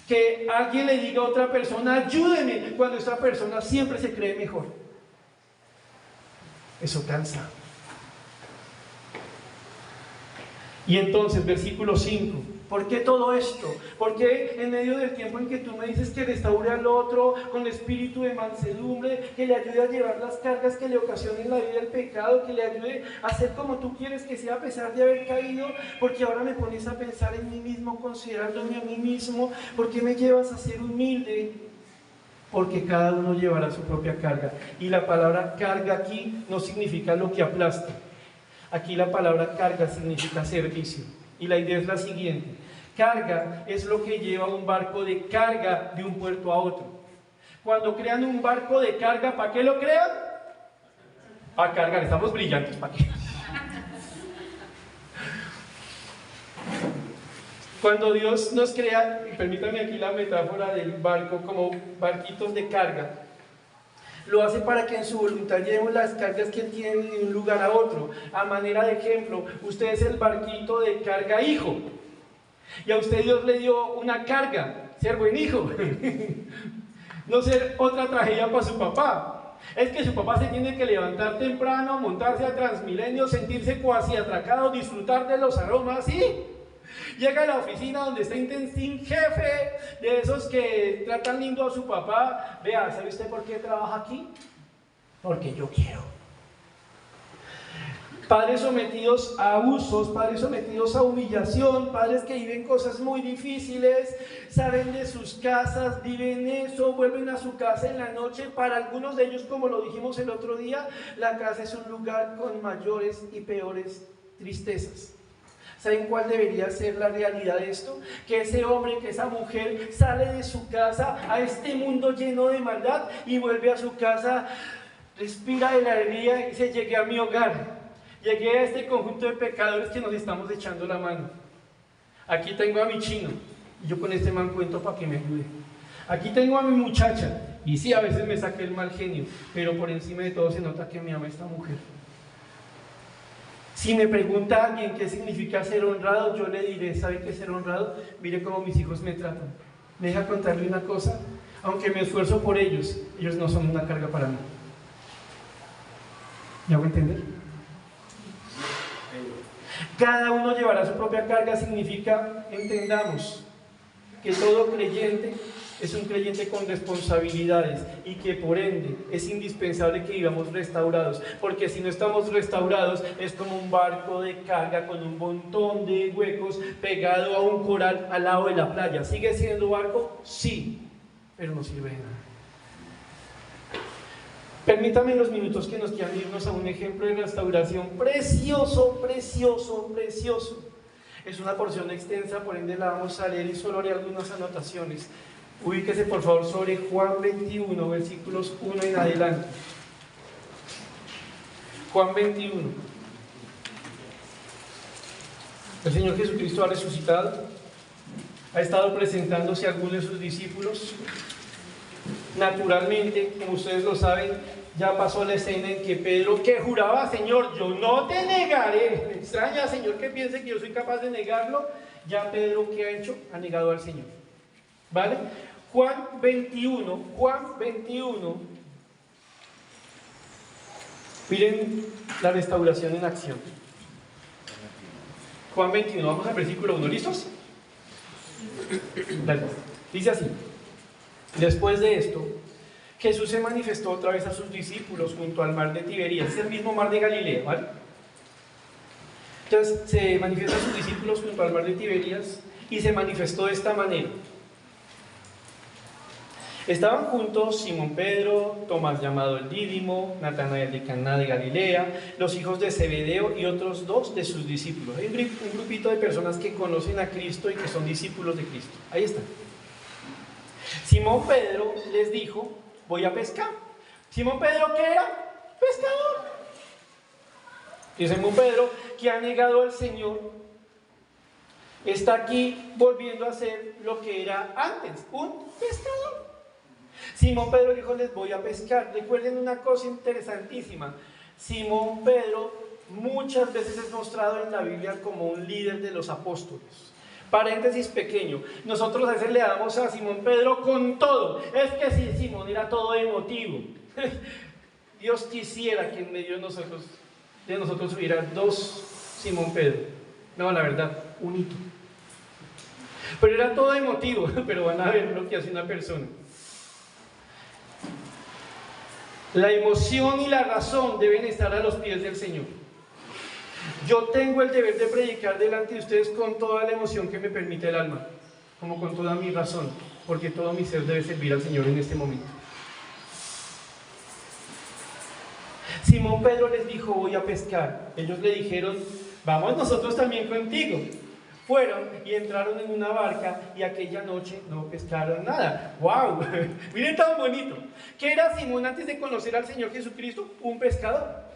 que alguien le diga a otra persona, ayúdeme, cuando esta persona siempre se cree mejor. Eso cansa. Y entonces, versículo 5, ¿por qué todo esto? ¿Por qué en medio del tiempo en que tú me dices que restaure al otro con espíritu de mansedumbre, que le ayude a llevar las cargas que le ocasionen la vida del pecado, que le ayude a ser como tú quieres que sea a pesar de haber caído? Porque ahora me pones a pensar en mí mismo, considerándome a mí mismo. ¿Por qué me llevas a ser humilde? Porque cada uno llevará su propia carga. Y la palabra carga aquí no significa lo que aplasta. Aquí la palabra carga significa servicio. Y la idea es la siguiente: carga es lo que lleva un barco de carga de un puerto a otro. Cuando crean un barco de carga, ¿para qué lo crean? Para cargar. Estamos brillantes, ¿para qué? Cuando Dios nos crea, permítame aquí la metáfora del barco, como barquitos de carga, lo hace para que en su voluntad llevemos las cargas que tienen de un lugar a otro. A manera de ejemplo, usted es el barquito de carga hijo, y a usted Dios le dio una carga, ser buen hijo, no ser otra tragedia para su papá. Es que su papá se tiene que levantar temprano, montarse a Transmilenio, sentirse cuasi atracado, disfrutar de los aromas, ¿sí? Llega a la oficina donde está un jefe de esos que tratan lindo a su papá. Vea, ¿sabe usted por qué trabaja aquí? Porque yo quiero. Padres sometidos a abusos, padres sometidos a humillación, padres que viven cosas muy difíciles, salen de sus casas, viven eso, vuelven a su casa en la noche. Para algunos de ellos, como lo dijimos el otro día, la casa es un lugar con mayores y peores tristezas. ¿Saben cuál debería ser la realidad de esto? Que ese hombre, que esa mujer sale de su casa a este mundo lleno de maldad y vuelve a su casa, respira de la alegría y dice: llegué a mi hogar. Llegué a este conjunto de pecadores que nos estamos echando la mano. Aquí tengo a mi chino, y yo con este man cuento para que me ayude. Aquí tengo a mi muchacha, y sí, a veces me saqué el mal genio, pero por encima de todo se nota que me ama esta mujer. Si me pregunta alguien qué significa ser honrado, yo le diré: ¿sabe qué es ser honrado? Mire cómo mis hijos me tratan. Me deja contarle una cosa: aunque me esfuerzo por ellos, ellos no son una carga para mí. ¿Me hago entender? Cada uno llevará su propia carga. Significa, entendamos, que todo creyente es un creyente con responsabilidades y que por ende es indispensable que vivamos restaurados, porque si no estamos restaurados es como un barco de carga con un montón de huecos pegado a un coral al lado de la playa. ¿Sigue siendo barco? Sí, pero no sirve de nada. Permítame en los minutos que nos quedan irnos a un ejemplo de restauración precioso, precioso, precioso. Es una porción extensa, por ende la vamos a leer y solo haré algunas anotaciones. Ubíquese por favor sobre Juan 21, versículos 1 en adelante. Juan 21. El Señor Jesucristo ha resucitado, ha estado presentándose a algunos de sus discípulos. Naturalmente, como ustedes lo saben, ya pasó la escena en que Pedro, que juraba: Señor, yo no te negaré. Me extraña, Señor, que piense que yo soy capaz de negarlo. Ya Pedro, ¿qué ha hecho? Ha negado al Señor. ¿Vale? Juan 21. Miren la restauración en acción. Juan 21, vamos al versículo 1. ¿Listos? Dale. Dice así: después de esto, Jesús se manifestó otra vez a sus discípulos junto al mar de Tiberías. Es el mismo mar de Galilea, ¿vale? Entonces se manifiesta a sus discípulos junto al mar de Tiberías y se manifestó de esta manera. Estaban juntos Simón Pedro, Tomás llamado el Dídimo, Natanael de Caná de Galilea, los hijos de Zebedeo y otros dos de sus discípulos. Hay un grupito de personas que conocen a Cristo y que son discípulos de Cristo. Ahí están. Simón Pedro les dijo: voy a pescar. Simón Pedro, ¿qué era? Pescador. Y Simón Pedro, que ha negado al Señor, está aquí volviendo a hacer lo que era antes, un pescador. Simón Pedro dijo: les voy a pescar. Recuerden una cosa interesantísima: Simón Pedro muchas veces es mostrado en la Biblia como un líder de los apóstoles. Paréntesis pequeño, nosotros a veces le damos a Simón Pedro con todo. Es que si Simón era todo emotivo. Dios quisiera que en medio de nosotros hubiera dos Simón Pedro. No, la verdad, un hito. Pero era todo emotivo, pero van a ver lo que hace una persona. La emoción y la razón deben estar a los pies del Señor. Yo tengo el deber de predicar delante de ustedes con toda la emoción que me permite el alma, como con toda mi razón, porque todo mi ser debe servir al Señor en este momento. Simón Pedro les dijo: voy a pescar. Ellos le dijeron: vamos nosotros también contigo. Fueron y entraron en una barca y aquella noche no pescaron nada. ¡Wow! Miren tan bonito. ¿Qué era Simón antes de conocer al Señor Jesucristo? Un pescador.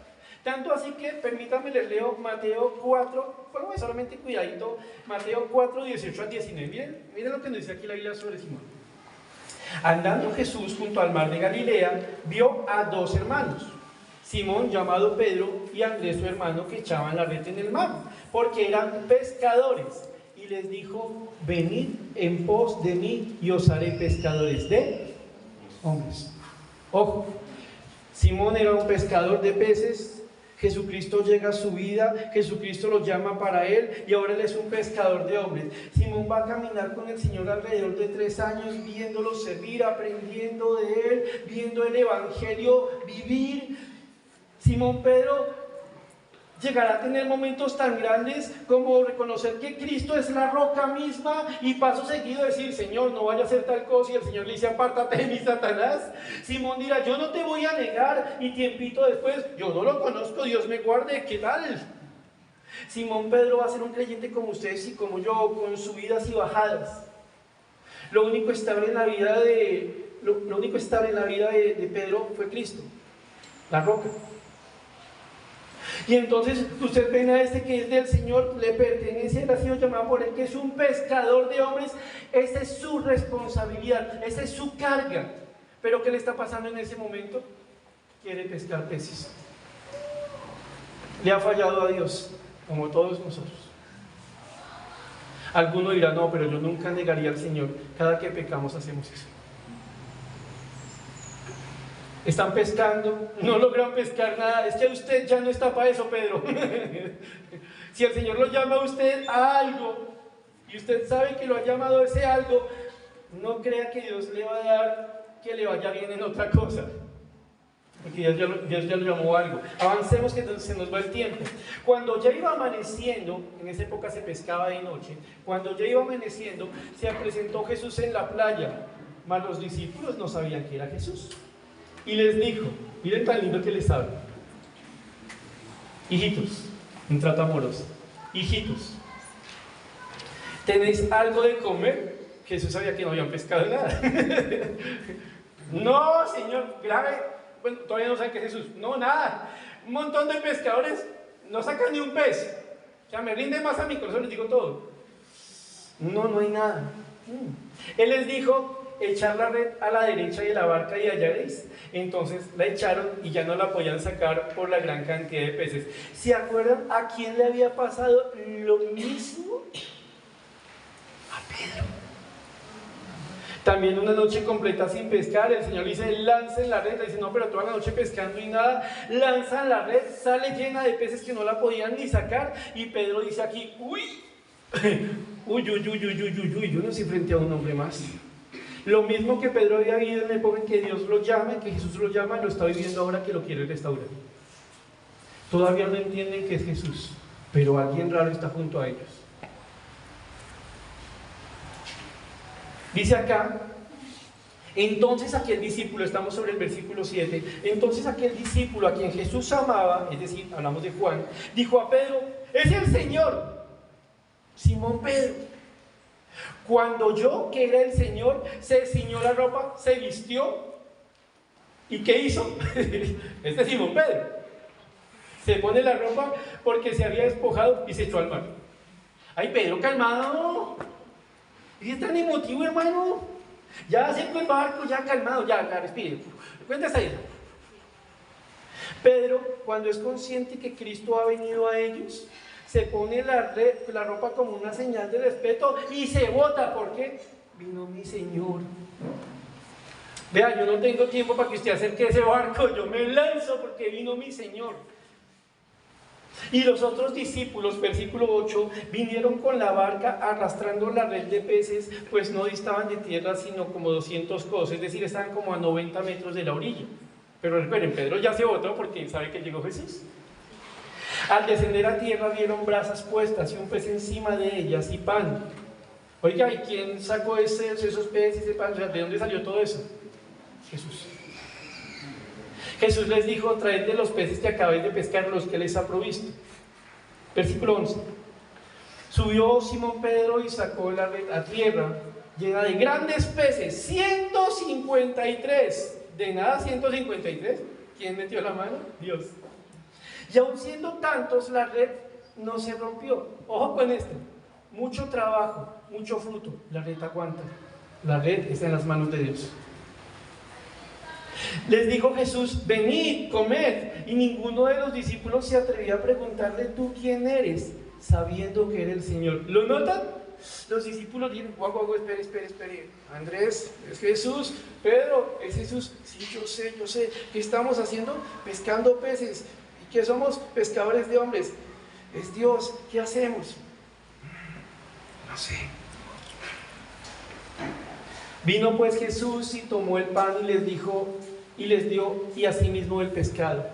Tanto así que, permítanme, les leo Mateo 4, bueno, solamente cuidadito, Mateo 4, 18 al 19. Miren lo que nos dice aquí la Biblia sobre Simón. Andando Jesús junto al mar de Galilea, vio a dos hermanos, Simón llamado Pedro y Andrés su hermano, que echaban la red en el mar, porque eran pescadores. Y les dijo: venid en pos de mí y os haré pescadores de hombres. Ojo, Simón era un pescador de peces. Jesucristo llega a su vida, Jesucristo lo llama para él y ahora él es un pescador de hombres. Simón va a caminar con el Señor alrededor de 3 años, viéndolo servir, aprendiendo de él, viendo el Evangelio vivir. Simón Pedro llegar a tener momentos tan grandes como reconocer que Cristo es la roca misma y paso seguido decir, Señor, no vaya a hacer tal cosa, y el Señor le dice, apártate de mí, Satanás. Simón dirá, yo no te voy a negar, y tiempito después, yo no lo conozco, Dios me guarde, ¿qué tal? Simón Pedro va a ser un creyente como ustedes y como yo, con subidas y bajadas. Lo único estable en la vida de Pedro fue Cristo, la roca. Y entonces usted ven a este que es del Señor, le pertenece, él ha sido llamado por él, que es un pescador de hombres. Esa es su responsabilidad, esa es su carga. Pero ¿qué le está pasando en ese momento? Quiere pescar peces. Le ha fallado a Dios, como todos nosotros. Alguno dirá, no, pero yo nunca negaría al Señor. Cada que pecamos hacemos eso. Están pescando, no logran pescar nada. Es que usted ya no está para eso, Pedro. Si el Señor lo llama a usted a algo y usted sabe que lo ha llamado a ese algo, no crea que Dios le va a dar que le vaya bien en otra cosa, porque Dios ya lo llamó a algo. Avancemos, que se nos va el tiempo. Cuando ya iba amaneciendo, en esa época se pescaba de noche, cuando ya iba amaneciendo se presentó Jesús en la playa, mas los discípulos no sabían que era Jesús. Y les dijo, miren tan lindo que les habla, hijitos, un trato amoroso, hijitos, ¿tenéis algo de comer? Jesús sabía que no habían pescado nada. No, Señor, grave. Bueno, todavía no saben que es Jesús. No, nada. Un montón de pescadores no sacan ni un pez. O sea, me rinde más a mí, con eso les digo todo. No, no hay nada. Él les dijo, echar la red a la derecha de la barca y hallaréis. Entonces la echaron y ya no la podían sacar por la gran cantidad de peces. ¿Se acuerdan a quién le había pasado lo mismo? A Pedro. También una noche completa sin pescar, el Señor dice, lancen la red. Le dice, no, pero toda la noche pescando y nada. Lanzan la red, sale llena de peces que no la podían ni sacar. Y Pedro dice aquí, uy, yo no estoy frente a un hombre más. Lo mismo que Pedro había vivido en la época en que Dios lo llama, que Jesús lo llama, lo está viviendo ahora que lo quiere restaurar. Todavía no entienden que es Jesús, pero alguien raro está junto a ellos. Dice acá, entonces aquel discípulo, estamos sobre el versículo 7, entonces aquel discípulo a quien Jesús amaba, es decir, hablamos de Juan, dijo a Pedro, es el Señor. Simón Pedro, cuando oyó que era el Señor, se ciñó la ropa, se vistió, ¿y qué hizo? Este Simón Pedro se pone la ropa porque se había despojado y se echó al mar. Ay, Pedro, calmado. ¿Y es tan emotivo, hermano? Ya se fue el barco, ya calmado, ya respire. Cuéntase ahí. Pedro, cuando es consciente que Cristo ha venido a ellos, se pone la ropa como una señal de respeto y se bota. ¿Por qué? Vino mi Señor. Vea, yo no tengo tiempo para que usted acerque ese barco, yo me lanzo porque vino mi Señor. Y los otros discípulos, versículo 8, vinieron con la barca arrastrando la red de peces, pues no distaban de tierra sino como 200 codos, es decir, estaban como a 90 metros de la orilla. Pero recuerden, Pedro ya se botó porque sabe que llegó Jesús. Al descender a tierra vieron brasas puestas y un pez encima de ellas y pan. Oiga, ¿y quién sacó esos peces y ese pan? ¿De dónde salió todo eso? Jesús. Jesús les dijo, traed de los peces que acabáis de pescar los que les ha provisto. Versículo 11. Subió Simón Pedro y sacó la red a tierra, llena de grandes peces, 153. ¿De nada 153? ¿Quién metió la mano? Dios. Y aun siendo tantos, la red no se rompió. Ojo con esto. Mucho trabajo, mucho fruto. La red aguanta. La red está en las manos de Dios. Les dijo Jesús, venid, comed. Y ninguno de los discípulos se atrevía a preguntarle, ¿tú quién eres? Sabiendo que era el Señor. ¿Lo notan? Los discípulos dijeron, guau, espere. Andrés, es Jesús. Pedro, es Jesús. Sí, yo sé. ¿Qué estamos haciendo? Pescando peces. ¿Y qué somos? Pescadores de hombres. Es Dios. ¿Qué hacemos? No sé. Vino pues Jesús y tomó el pan y les dijo, y les dio y asimismo el pescado.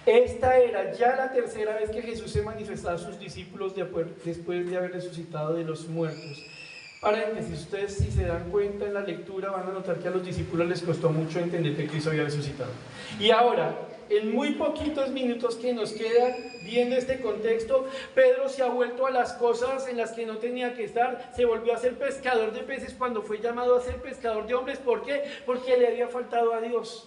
Esta era ya la tercera vez que Jesús se manifestaba a sus discípulos después de haber resucitado de los muertos. Paréntesis, ustedes si se dan cuenta en la lectura van a notar que a los discípulos les costó mucho entender que Cristo había resucitado. Y ahora, en muy poquitos minutos que nos quedan viendo este contexto, Pedro se ha vuelto a las cosas en las que no tenía que estar, se volvió a ser pescador de peces cuando fue llamado a ser pescador de hombres. ¿Por qué? Porque le había faltado a Dios.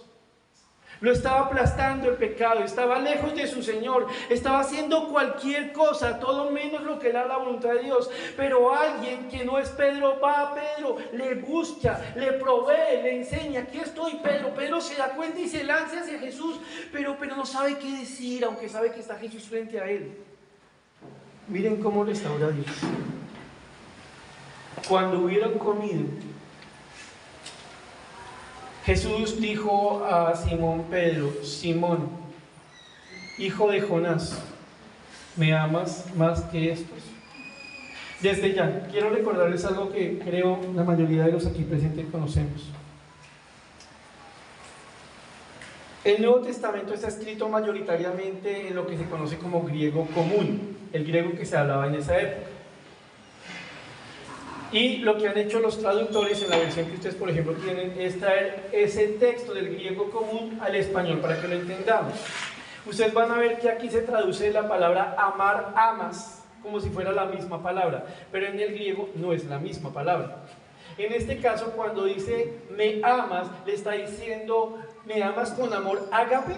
Lo estaba aplastando el pecado, estaba lejos de su Señor, estaba haciendo cualquier cosa, todo menos lo que era la voluntad de Dios. Pero alguien que no es Pedro va a Pedro, le busca, le provee, le enseña: aquí estoy, Pedro. Pedro se da cuenta y se lanza hacia Jesús, pero no sabe qué decir, aunque sabe que está Jesús frente a él. Miren cómo restaura Dios. Cuando hubieron comido, Jesús dijo a Simón Pedro: Simón, hijo de Jonás, ¿me amas más que estos? Desde ya, quiero recordarles algo que creo la mayoría de los aquí presentes conocemos. El Nuevo Testamento está escrito mayoritariamente en lo que se conoce como griego común, el griego que se hablaba en esa época. Y lo que han hecho los traductores en la versión que ustedes, por ejemplo, tienen, es traer ese texto del griego común al español para que lo entendamos. Ustedes van a ver que aquí se traduce la palabra amar, amas, como si fuera la misma palabra, pero en el griego no es la misma palabra. En este caso, cuando dice me amas, le está diciendo me amas con amor ágape.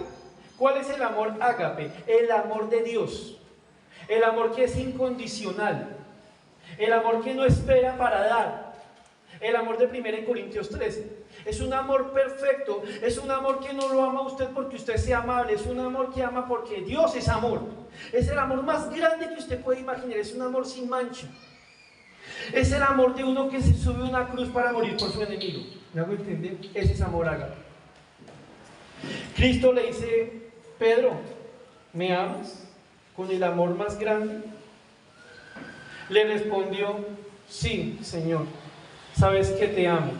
¿Cuál es el amor ágape? El amor de Dios, el amor que es incondicional, el amor que no espera para dar, el amor de 1 Corintios 13. Es un amor perfecto, es un amor que no lo ama usted porque usted sea amable, es un amor que ama porque Dios es amor. Es el amor más grande que usted puede imaginar, es un amor sin mancha. Es el amor de uno que se sube a una cruz para morir por su enemigo. ¿Me hago entender? Ese es amor ágape. Cristo le dice: Pedro, ¿me amas con el amor más grande? Le respondió: sí, Señor, sabes que te amo.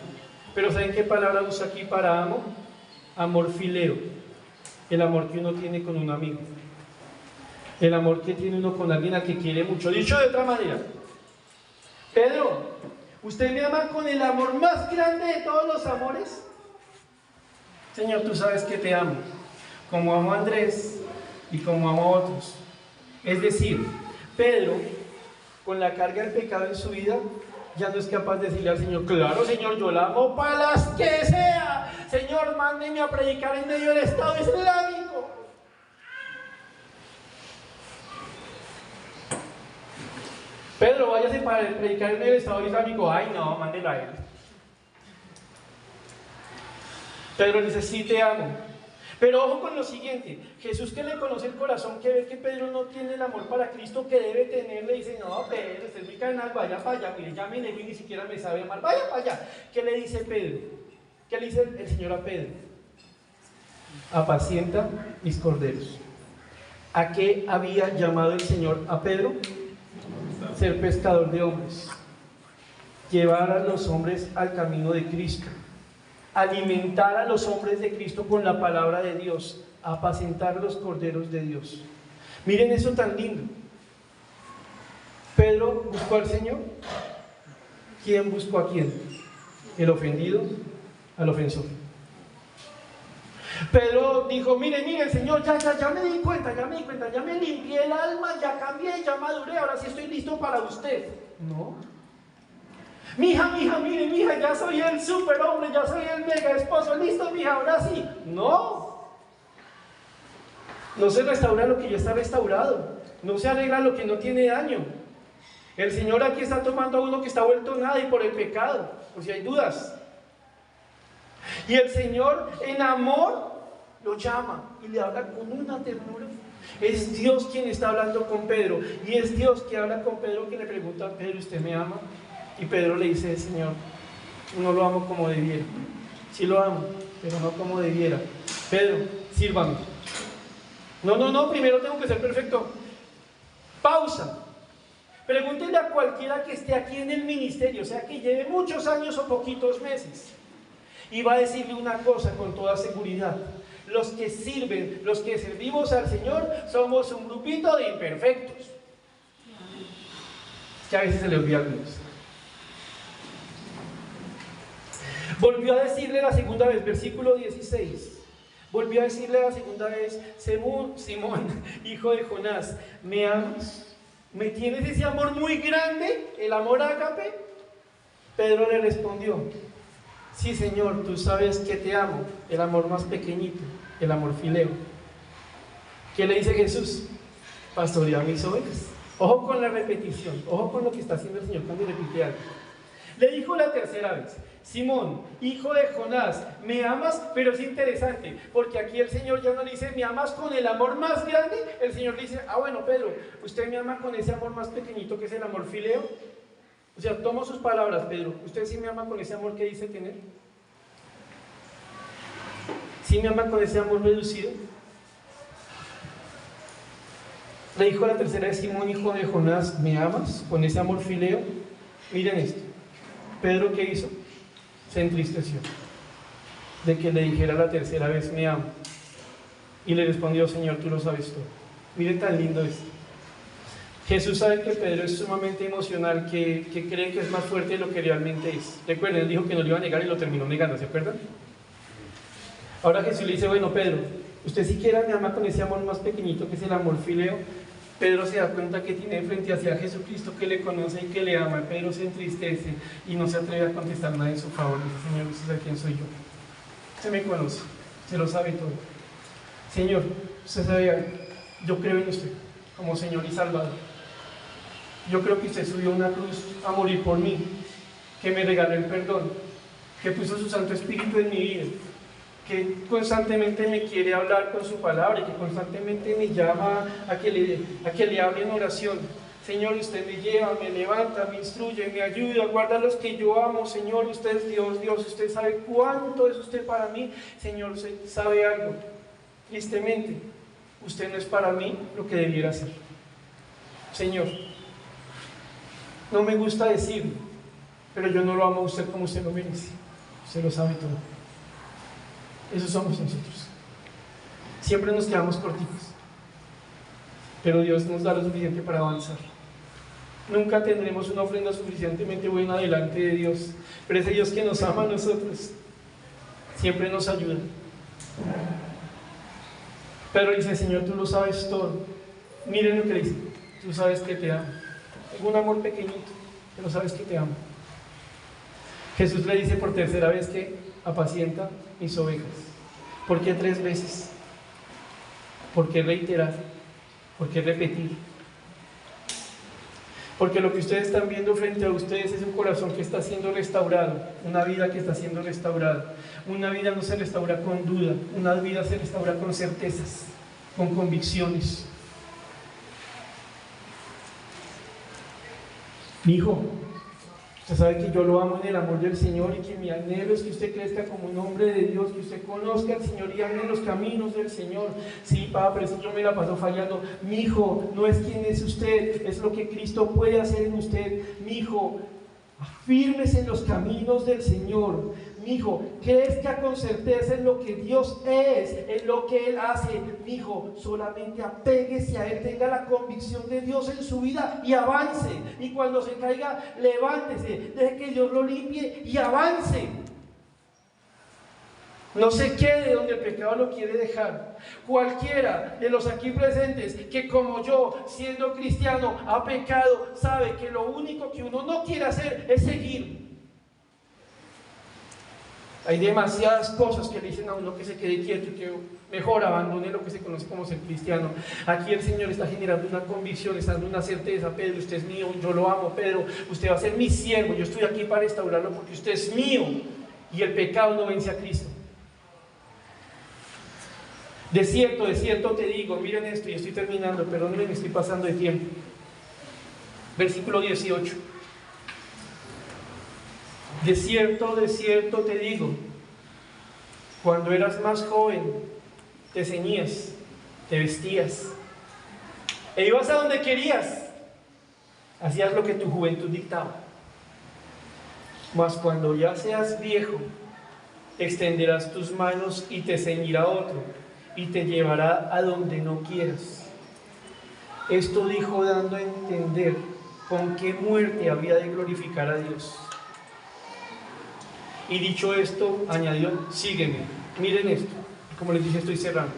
Pero ¿saben qué palabra usa aquí para amo? Amor fileo, el amor que uno tiene con un amigo, el amor que tiene uno con alguien al que quiere mucho. Dicho de otra manera: Pedro, ¿usted me ama con el amor más grande de todos los amores? Señor, tú sabes que te amo, como amo a Andrés y como amo a otros. Es decir, Pedro, con la carga del pecado en su vida, ya no es capaz de decirle al Señor: claro, Señor, yo la amo para las que sea. Señor, mándeme a predicar en medio del Estado Islámico. Pedro, váyase para predicar en medio del Estado Islámico. Ay, no, mándelo a él. Pedro dice: sí, te amo. Pero ojo con lo siguiente: Jesús, que le conoce el corazón, que ve que Pedro no tiene el amor para Cristo que debe tener, le dice: no, Pedro, usted es muy carnal, vaya para allá, mire, ya me negó y ni siquiera me sabe amar, vaya para allá. ¿Qué le dice Pedro? ¿Qué le dice el Señor a Pedro? Apacienta mis corderos. ¿A qué había llamado el Señor a Pedro? Ser pescador de hombres, llevar a los hombres al camino de Cristo, alimentar a los hombres de Cristo con la palabra de Dios, apacentar los corderos de Dios. Miren eso tan lindo. Pedro buscó al Señor. ¿Quién buscó a quién? El ofendido al ofensor. Pedro dijo: mire, Señor, ya me di cuenta, ya me limpié el alma, ya cambié, ya maduré, ahora sí estoy listo para usted. No. Mija, mire, ya soy el superhombre, ya soy el mega esposo, listo, mija, ahora sí. No. No se restaura lo que ya está restaurado. No se arregla lo que no tiene daño. El Señor aquí está tomando a uno que está vuelto nada y por el pecado, por si hay dudas. Y el Señor en amor lo llama y le habla con una ternura. Es Dios quien está hablando con Pedro, y es Dios que habla con Pedro, que le pregunta: Pedro, ¿usted me ama? Y Pedro le dice: Señor, no lo amo como debiera. Sí lo amo, pero no como debiera. Pedro, sírvame. No, primero tengo que ser perfecto. Pausa. Pregúntenle a cualquiera que esté aquí en el ministerio, o sea que lleve muchos años o poquitos meses, Y va a decirle una cosa con toda seguridad: los que sirven, los que servimos al Señor, somos un grupito de imperfectos. Que a veces se le olvida a algunos. Volvió a decirle la segunda vez, versículo 16. Volvió a decirle la segunda vez: Simón, hijo de Jonás, ¿me amas? ¿Me tienes ese amor muy grande, el amor ágape? Pedro le respondió: sí, Señor, tú sabes que te amo, el amor más pequeñito, el amor fileo. ¿Qué le dice Jesús? Pastorea mis ovejas. Ojo con la repetición, ojo con lo que está haciendo el Señor cuando repite algo. Le dijo la tercera vez: Simón, hijo de Jonás, ¿me amas? Pero es interesante, porque aquí el Señor ya no le dice: ¿me amas con el amor más grande? El Señor le dice: ah, bueno, Pedro, ¿usted me ama con ese amor más pequeñito que es el amor fileo? O sea, tomo sus palabras, Pedro, ¿usted sí me ama con ese amor que dice tener? ¿Sí me ama con ese amor reducido? Le dijo la tercera vez: Simón, hijo de Jonás, ¿me amas con ese amor fileo? Miren esto. Pedro, ¿qué hizo? Se entristeció de que le dijera la tercera vez: me amo. Y le respondió: Señor, tú lo sabes todo. Miren tan lindo esto. Jesús sabe que Pedro es sumamente emocional, que cree que es más fuerte de lo que realmente es. Recuerden, él dijo que no lo iba a negar y lo terminó negando, ¿se acuerdan? Ahora Jesús le dice: bueno, Pedro, usted siquiera me ama con ese amor más pequeñito que es el amor fileo. Pedro se da cuenta que tiene frente hacia Jesucristo, que le conoce y que le ama. Pedro se entristece y no se atreve a contestar nada en su favor. Dice: Señor, usted sabe quién soy yo. Usted me conoce, se lo sabe todo. Señor, usted sabe algo. Yo creo en usted como Señor y Salvador. Yo creo que usted subió a una cruz a morir por mí, que me regaló el perdón, que puso su Santo Espíritu en mi vida, que constantemente me quiere hablar con su palabra y que constantemente me llama a que le hable en oración. Señor, usted me lleva, me levanta, me instruye, me ayuda, guarda a los que yo amo. Señor, usted es Dios, Dios, usted sabe cuánto es usted para mí. Señor, usted sabe algo. Tristemente, usted no es para mí lo que debiera ser. Señor, no me gusta decirlo, pero yo no lo amo a usted como usted lo merece. Usted lo sabe todo. Eso somos nosotros. Siempre nos quedamos cortitos, pero Dios nos da lo suficiente para avanzar. Nunca tendremos una ofrenda suficientemente buena delante de Dios, pero ese Dios que nos ama a nosotros siempre nos ayuda. Pero dice: Señor, tú lo sabes todo. Miren lo que dice: tú sabes que te amo. Tengo un amor pequeñito, pero sabes que te amo. Jesús le dice por tercera vez que apacienta mis ovejas. ¿Por qué 3 veces? ¿Por qué reiterar? ¿Por qué repetir? Porque lo que ustedes están viendo frente a ustedes es un corazón que está siendo restaurado, una vida que está siendo restaurada. Una vida no se restaura con duda, una vida se restaura con certezas, con convicciones. Mi hijo, usted sabe que yo lo amo en el amor del Señor y que mi anhelo es que usted crezca como un hombre de Dios, que usted conozca al Señor y ande en los caminos del Señor. Sí, papá, pero eso yo me la paso fallando. Mi hijo, no es quien es usted, es lo que Cristo puede hacer en usted. Mi hijo, afírmese en los caminos del Señor. Mi hijo, crezca con certeza en lo que Dios es, en lo que Él hace. Mi hijo, solamente apéguese a Él, tenga la convicción de Dios en su vida y avance. Y cuando se caiga, levántese, deje que Dios lo limpie y avance. No se quede donde el pecado lo quiere dejar. Cualquiera de los aquí presentes que, como yo, siendo cristiano, ha pecado, sabe que lo único que uno no quiere hacer es seguir. Hay demasiadas cosas que le dicen a uno que se quede quieto y que mejor abandone lo que se conoce como ser cristiano. Aquí el Señor está generando una convicción, está dando una certeza. Pedro, usted es mío, yo lo amo. Pedro, usted va a ser mi siervo, yo estoy aquí para restaurarlo porque usted es mío. Y el pecado no vence a Cristo. De cierto te digo, miren esto, y estoy terminando, perdónenme, me estoy pasando de tiempo. Versículo 18. De cierto te digo, cuando eras más joven, te ceñías, te vestías, e ibas a donde querías, hacías lo que tu juventud dictaba. Mas cuando ya seas viejo, extenderás tus manos y te ceñirá otro, y te llevará a donde no quieras. Esto dijo dando a entender con qué muerte había de glorificar a Dios. Y dicho esto, añadió, sígueme. Miren esto, como les dije, estoy cerrando.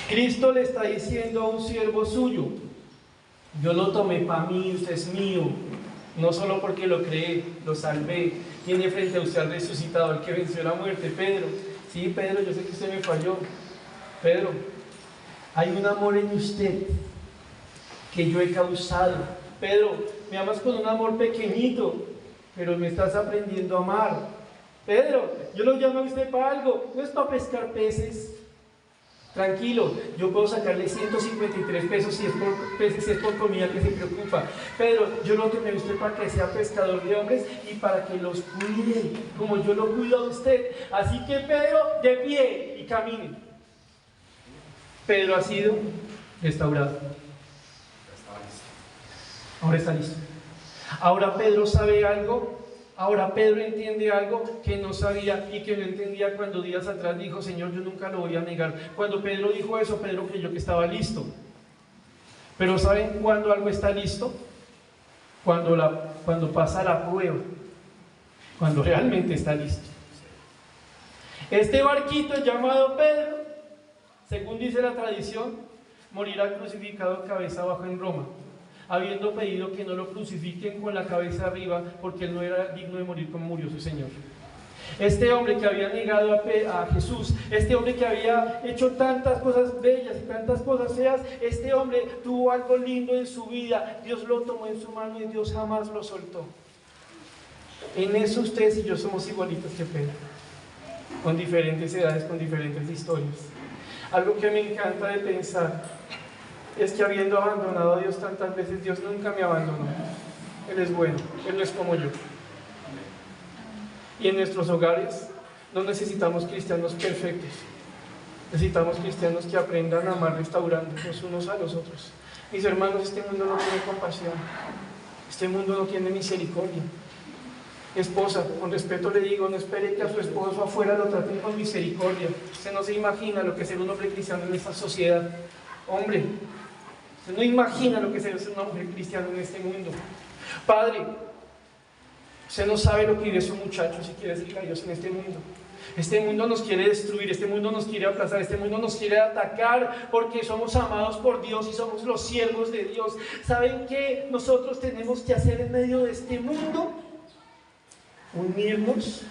Cristo le está diciendo a un siervo suyo, yo lo tomé para mí, usted es mío, no solo porque lo creé, lo salvé, tiene frente a usted al resucitado, al que venció la muerte, Pedro. Sí, Pedro, yo sé que usted me falló. Pedro, hay un amor en usted que yo he causado. Pedro, me amas con un amor pequeñito, pero me estás aprendiendo a amar. Pedro, yo lo llamo a usted para algo, no es para pescar peces. Tranquilo, yo puedo sacarle 153 pesos si es por comida que se preocupa. Pedro, yo lo tomé a usted para que sea pescador de hombres y para que los cuide, como yo lo cuido a usted. Así que Pedro, de pie y camine. Pedro ha sido restaurado. Ahora está listo. Ahora Pedro sabe algo. Ahora Pedro entiende algo que no sabía y que no entendía cuando días atrás dijo, Señor, yo nunca lo voy a negar. Cuando Pedro dijo eso, Pedro creyó que estaba listo. Pero ¿saben cuándo algo está listo? Cuando pasa la prueba. Cuando realmente está listo. Este barquito llamado Pedro, según dice la tradición, morirá crucificado cabeza abajo en Roma, habiendo pedido que no lo crucifiquen con la cabeza arriba, porque él no era digno de morir como murió su Señor. Este hombre que había negado a Jesús, este hombre que había hecho tantas cosas bellas y tantas cosas feas, este hombre tuvo algo lindo en su vida. Dios lo tomó en su mano y Dios jamás lo soltó. En eso ustedes y yo somos igualitos que Pedro, con diferentes edades, con diferentes historias. Algo que me encanta de pensar es que habiendo abandonado a Dios tantas veces, Dios nunca me abandonó. Él es bueno, Él no es como yo. Y en nuestros hogares no necesitamos cristianos perfectos. Necesitamos cristianos que aprendan a amar restaurándonos unos a los otros. Mis hermanos, este mundo no tiene compasión. Este mundo no tiene misericordia. Esposa, con respeto le digo, no espere que a su esposo afuera lo traten con misericordia. Usted no se imagina lo que es ser un hombre cristiano en esta sociedad. Hombre, usted no imagina lo que es ser una mujer cristiana en este mundo. Padre, usted no sabe lo que vive su muchacho si quiere seguir a Dios en este mundo. Este mundo nos quiere destruir, este mundo nos quiere aplazar, este mundo nos quiere atacar porque somos amados por Dios y somos los siervos de Dios. ¿Saben qué nosotros tenemos que hacer en medio de este mundo? Unirnos,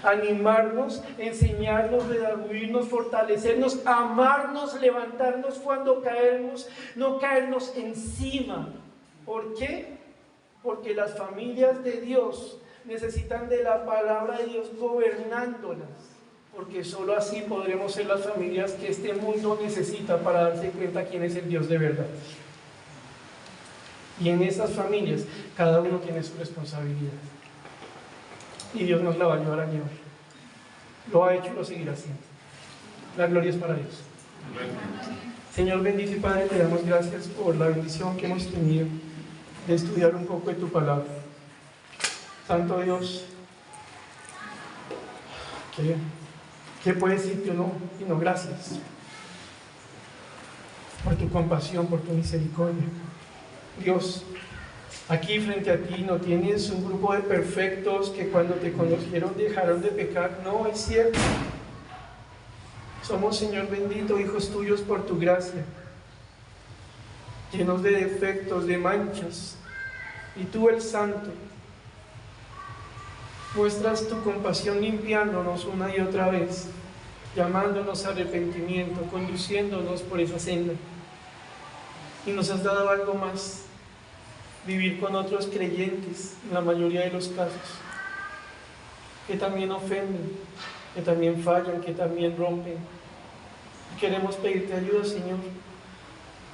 animarnos, enseñarnos, redarguirnos, fortalecernos, amarnos, levantarnos cuando caemos, no caernos encima. ¿Por qué? Porque las familias de Dios necesitan de la palabra de Dios gobernándolas, porque solo así podremos ser las familias que este mundo necesita para darse cuenta quién es el Dios de verdad. Y en esas familias cada uno tiene su responsabilidad. Y Dios nos la va a ayudar a llevar. Lo ha hecho y lo seguirá haciendo. La gloria es para Dios. Señor bendito y Padre, te damos gracias por la bendición que hemos tenido de estudiar un poco de tu palabra. Santo Dios, ¿qué puede decirte o no? Y no, gracias por tu compasión, por tu misericordia. Dios, aquí frente a ti no tienes un grupo de perfectos que cuando te conocieron dejaron de pecar. No, es cierto. Somos, Señor bendito, hijos tuyos por tu gracia, llenos de defectos, de manchas. Y tú, el Santo, muestras tu compasión limpiándonos una y otra vez, llamándonos a arrepentimiento, conduciéndonos por esa senda. Y nos has dado algo más: vivir con otros creyentes, en la mayoría de los casos, que también ofenden, que también fallan, que también rompen. Y queremos pedirte ayuda, Señor,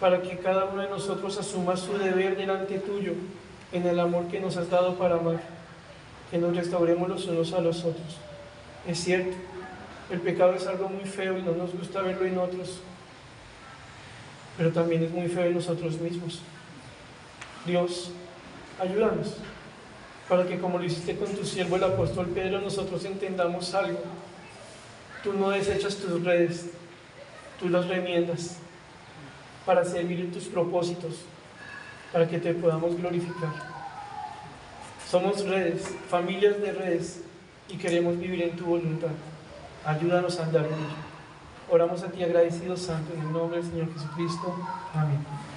para que cada uno de nosotros asuma su deber delante tuyo, en el amor que nos has dado para amar, que nos restauremos los unos a los otros. Es cierto, el pecado es algo muy feo y no nos gusta verlo en otros, pero también es muy feo en nosotros mismos. Dios, ayúdanos para que, como lo hiciste con tu siervo el apóstol Pedro, nosotros entendamos algo. Tú no desechas tus redes, tú las remiendas para servir en tus propósitos, para que te podamos glorificar. Somos redes, familias de redes, y queremos vivir en tu voluntad. Ayúdanos a andar en ello. Oramos a ti agradecidos, Santo, en el nombre del Señor Jesucristo. Amén.